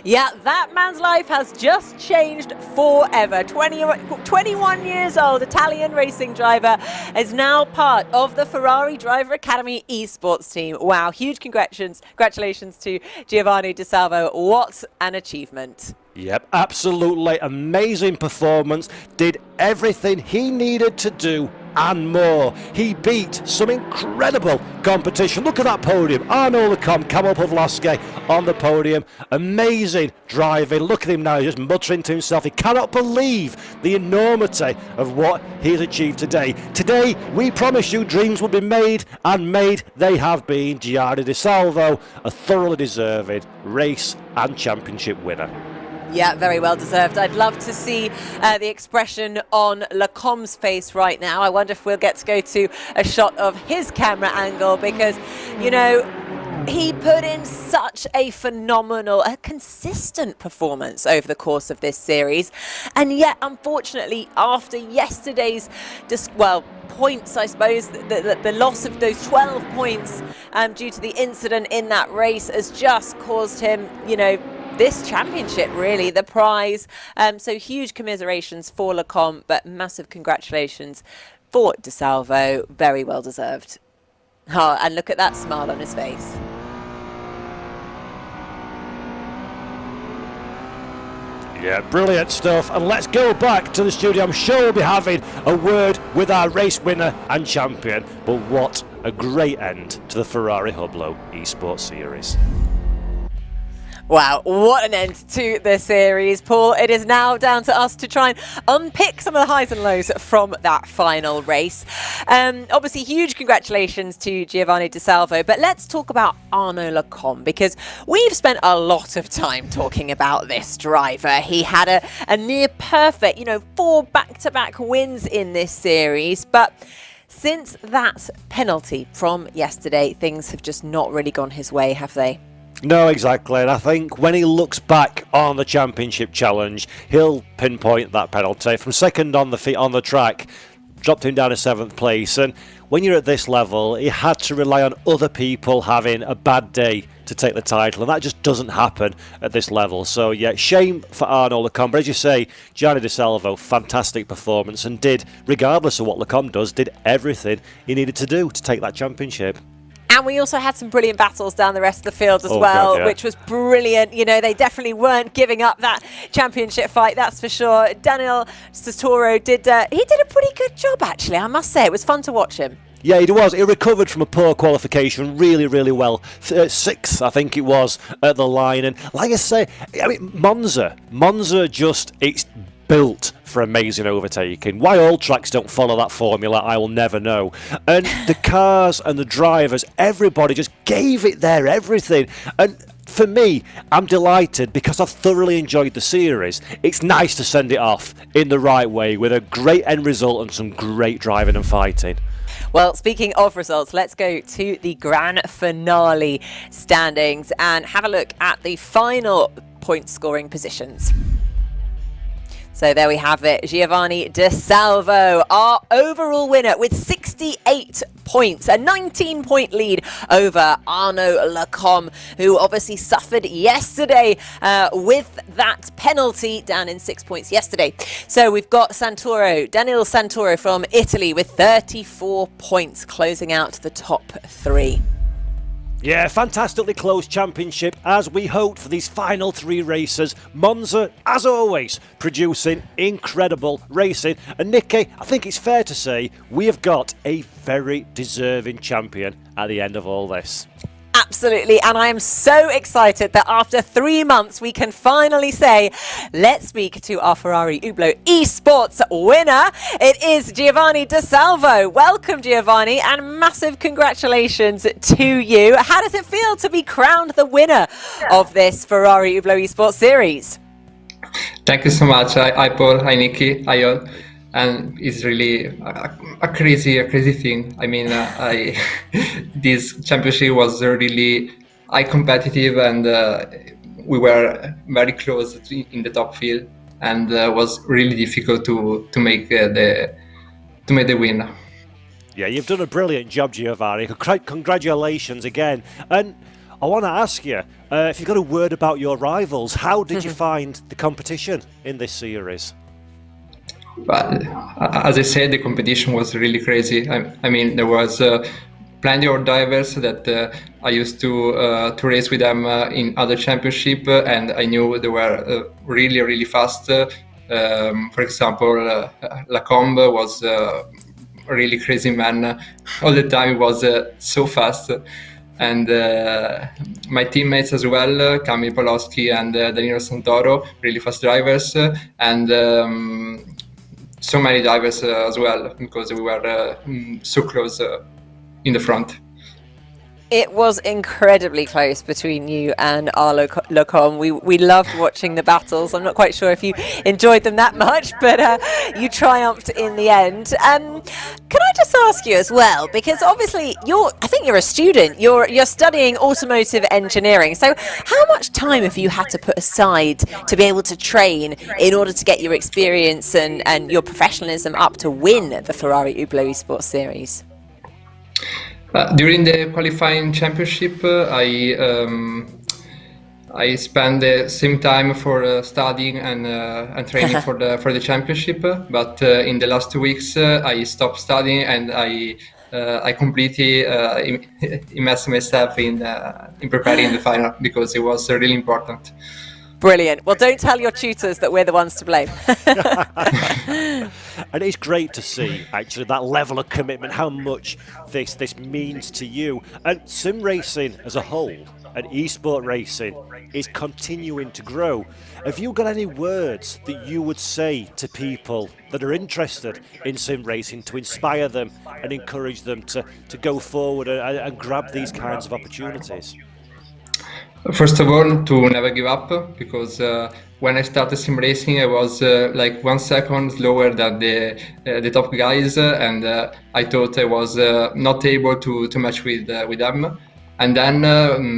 Yeah, that man's life has just changed forever. 21 years old, Italian racing driver, is now part of the Ferrari Driver Academy esports team. Wow, huge congratulations to Giovanni Di Salvo. What an achievement. Yep, absolutely amazing performance. Did everything he needed to do and more. He beat some incredible competition. Look at that podium. Arnaud Lecombe, Kamil Pawlowski on the podium. Amazing driving. Look at him now, just muttering to himself. He cannot believe the enormity of what he's achieved today. Today, we promise you dreams will be made, and made they have been. Gianni Di Salvo, a thoroughly deserved race and championship winner. Yeah, very well deserved. I'd love to see the expression on Lecombe's face right now. I wonder if we'll get to go to a shot of his camera angle, because, you know, he put in such a phenomenal, a consistent performance over the course of this series. And yet, unfortunately, after yesterday's, points, I suppose, the loss of those 12 points due to the incident in that race has just caused him, you know, this championship, really, the prize. So huge commiserations for Lecomte, but massive congratulations for De Salvo. Very well deserved. Oh, and look at that smile on his face. Yeah, brilliant stuff. And let's go back to the studio. I'm sure we'll be having a word with our race winner and champion. But what a great end to the Ferrari Hublot Esports Series. Wow, what an end to the series, Paul. It is now down to us to try and unpick some of the highs and lows from that final race. Obviously, huge congratulations to Giovanni De Salvo, but let's talk about Arnaud Lecomte, because we've spent a lot of time talking about this driver. He had a near perfect, 4 back-to-back wins in this series, but since that penalty from yesterday, things have just not really gone his way, have they? No, exactly. And I think when he looks back on the championship challenge, he'll pinpoint that penalty from second on the track, dropped him down to 7th place. And when you're at this level, he had to rely on other people having a bad day to take the title, and that just doesn't happen at this level. So yeah, shame for Arnaud Lecomte. But as you say, Gianni De Salvo, fantastic performance, and did, regardless of what Lecomte does, did everything he needed to do to take that championship. And we also had some brilliant battles down the rest of the field as well, God, yeah. Which was brilliant. They definitely weren't giving up that championship fight, that's for sure. Daniel Santoro did a pretty good job, actually, I must say. It was fun to watch him. Yeah, he was. He recovered from a poor qualification really, really well. 6th, I think it was, at the line. And like I say, Monza just, it's built for amazing overtaking. Why all tracks don't follow that formula, I will never know. And the cars and the drivers, everybody just gave it their everything. And for me, I'm delighted because I've thoroughly enjoyed the series. It's nice to send it off in the right way with a great end result and some great driving and fighting. Well, speaking of results, let's go to the grand finale standings and have a look at the final point scoring positions. So there we have it, Giovanni De Salvo, our overall winner with 68 points, a 19-point lead over Arnaud Lecomte, who obviously suffered yesterday with that penalty down in 6 points yesterday. So we've got Daniel Santoro from Italy with 34 points, closing out the top 3. Yeah, fantastically close championship as we hoped for these final 3 races. Monza, as always, producing incredible racing. And Nikki, I think it's fair to say we have got a very deserving champion at the end of all this. Absolutely, and I am so excited that after 3 months we can finally say, let's speak to our Ferrari Hublot Esports winner. It is Giovanni De Salvo. Welcome, Giovanni, and massive congratulations to you. How does it feel to be crowned the winner of this Ferrari Hublot Esports series? Thank you so much. Hi Paul, hi Nikki, hi all. And it's really a crazy thing. I mean, this championship was really high competitive, and we were very close in the top field, and was really difficult to make the win. Yeah, you've done a brilliant job, Giovanni. Congratulations again. And I want to ask you if you've got a word about your rivals. How did you find the competition in this series? But as I said, the competition was really crazy. I mean, there was plenty of drivers that I used to race with them in other championship, and I knew they were really fast. For example, Lecomte was a really crazy man. All the time he was so fast. And my teammates as well, Camille Polowski and Danilo Santoro, really fast drivers, and so many drivers as well, because we were so close in the front. It was incredibly close between you and Arnaud Lecomte. We loved watching the battles. I'm not quite sure if you enjoyed them that much, but you triumphed in the end. Can I just ask you as well, because obviously I think you're a student. You're studying automotive engineering. So how much time have you had to put aside to be able to train in order to get your experience and your professionalism up to win the Ferrari Hublot Esports series? During the qualifying championship, I I spend the same time for studying and training for the championship. But in the last 2 weeks, I stopped studying and I completely immersed myself in preparing the final because it was really important. Brilliant. Well, don't tell your tutors that we're the ones to blame. And it's great to see, actually, that level of commitment, how much this means to you. And sim racing as a whole, and esport racing, is continuing to grow. Have you got any words that you would say to people that are interested in sim racing to inspire them and encourage them to go forward and grab these kinds of opportunities? First of all, to never give up, because when I started sim racing, I was like 1 second slower than the top guys, and I thought I was not able to match with them. And then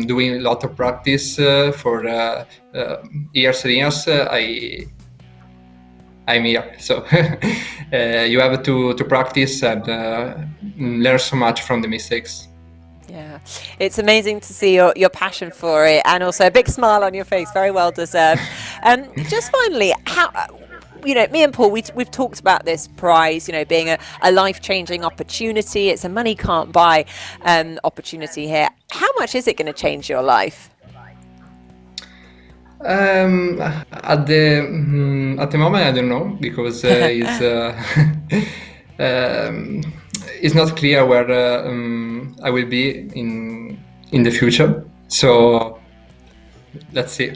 doing a lot of practice for years and years, I'm here. So you have to practice and learn so much from the mistakes. Yeah, it's amazing to see your passion for it, and also a big smile on your face. Very well deserved. Just finally, how, me and Paul, we've talked about this prize, being a life-changing opportunity. It's a money can't buy opportunity here. How much is it going to change your life? At the moment, I don't know, because it's not clear where I will be in the future. So let's see.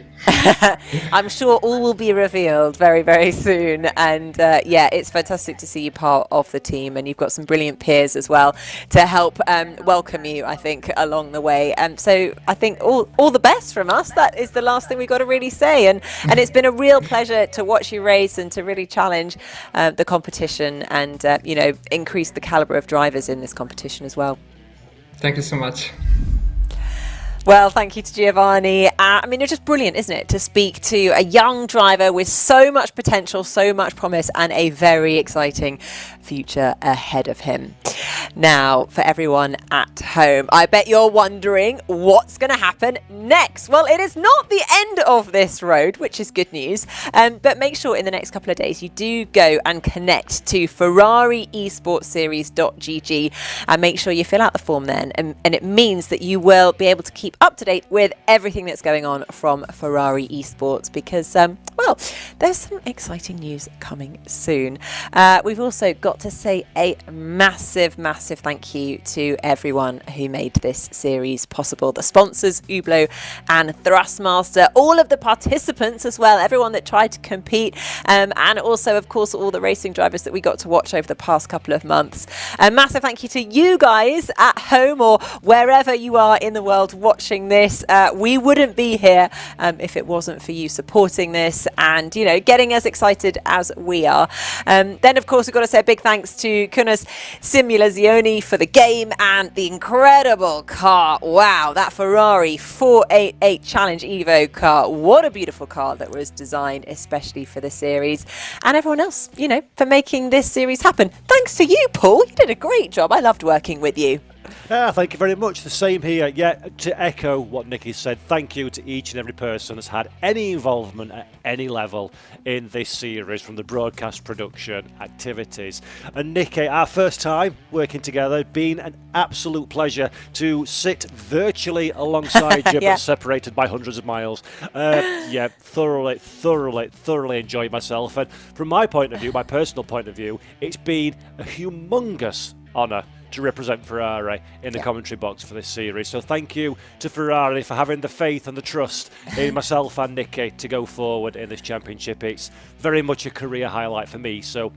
I'm sure all will be revealed very, very soon. And it's fantastic to see you part of the team, and you've got some brilliant peers as well to help welcome you, I think, along the way. So I think all the best from us. That is the last thing we've got to really say. And it's been a real pleasure to watch you race and to really challenge the competition and, increase the caliber of drivers in this competition as well. Thank you so much. Well, thank you to Giovanni. It's just brilliant, isn't it, to speak to a young driver with so much potential, so much promise, and a very exciting future ahead of him. Now, for everyone at home, I bet you're wondering what's going to happen next. Well, it is not the end of this road, which is good news, but make sure in the next couple of days you do go and connect to Ferrari Esports Series.gg and make sure you fill out the form then, and it means that you will be able to keep up to date with everything that's going on from Ferrari Esports, because there's some exciting news coming soon. We've also got to say a massive thank you to everyone who made this series possible. The sponsors, Hublot and Thrustmaster, all of the participants as well, everyone that tried to compete, and also, of course, all the racing drivers that we got to watch over the past couple of months. A massive thank you to you guys at home or wherever you are in the world watching this. We wouldn't be here if it wasn't for you supporting this and, getting as excited as we are. Then, of course, we've got to say a big thanks to Kunas Simulazioni for the game and the incredible car. Wow, that Ferrari 488 Challenge Evo car. What a beautiful car that was designed especially for the series. And everyone else, for making this series happen. Thanks to you, Paul. You did a great job. I loved working with you. Thank you very much. The same here. To echo what Nikki said, thank you to each and every person that's had any involvement at any level in this series, from the broadcast production activities. And Nikki, our first time working together, been an absolute pleasure to sit virtually alongside you, but separated by hundreds of miles. Thoroughly enjoyed myself. And from my point of view, my personal point of view, it's been a humongous honour to represent Ferrari in the commentary box for this series. So thank you to Ferrari for having the faith and the trust in myself and Nikki to go forward in this championship. It's very much a career highlight for me, so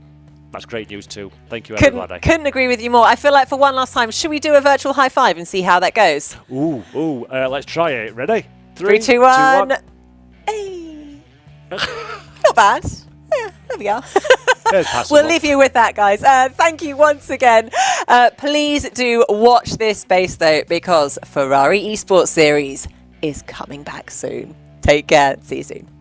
that's great news too. Thank you, everybody. Couldn't agree with you more. I feel like for one last time, should we do a virtual high five and see how that goes? Let's try it. Ready? 3, 2, 1. Hey. Not bad. Yeah, there we are. We'll leave you with that, guys. Thank you once again. Please do watch this space, though, because Ferrari Esports Series is coming back soon. Take care. See you soon.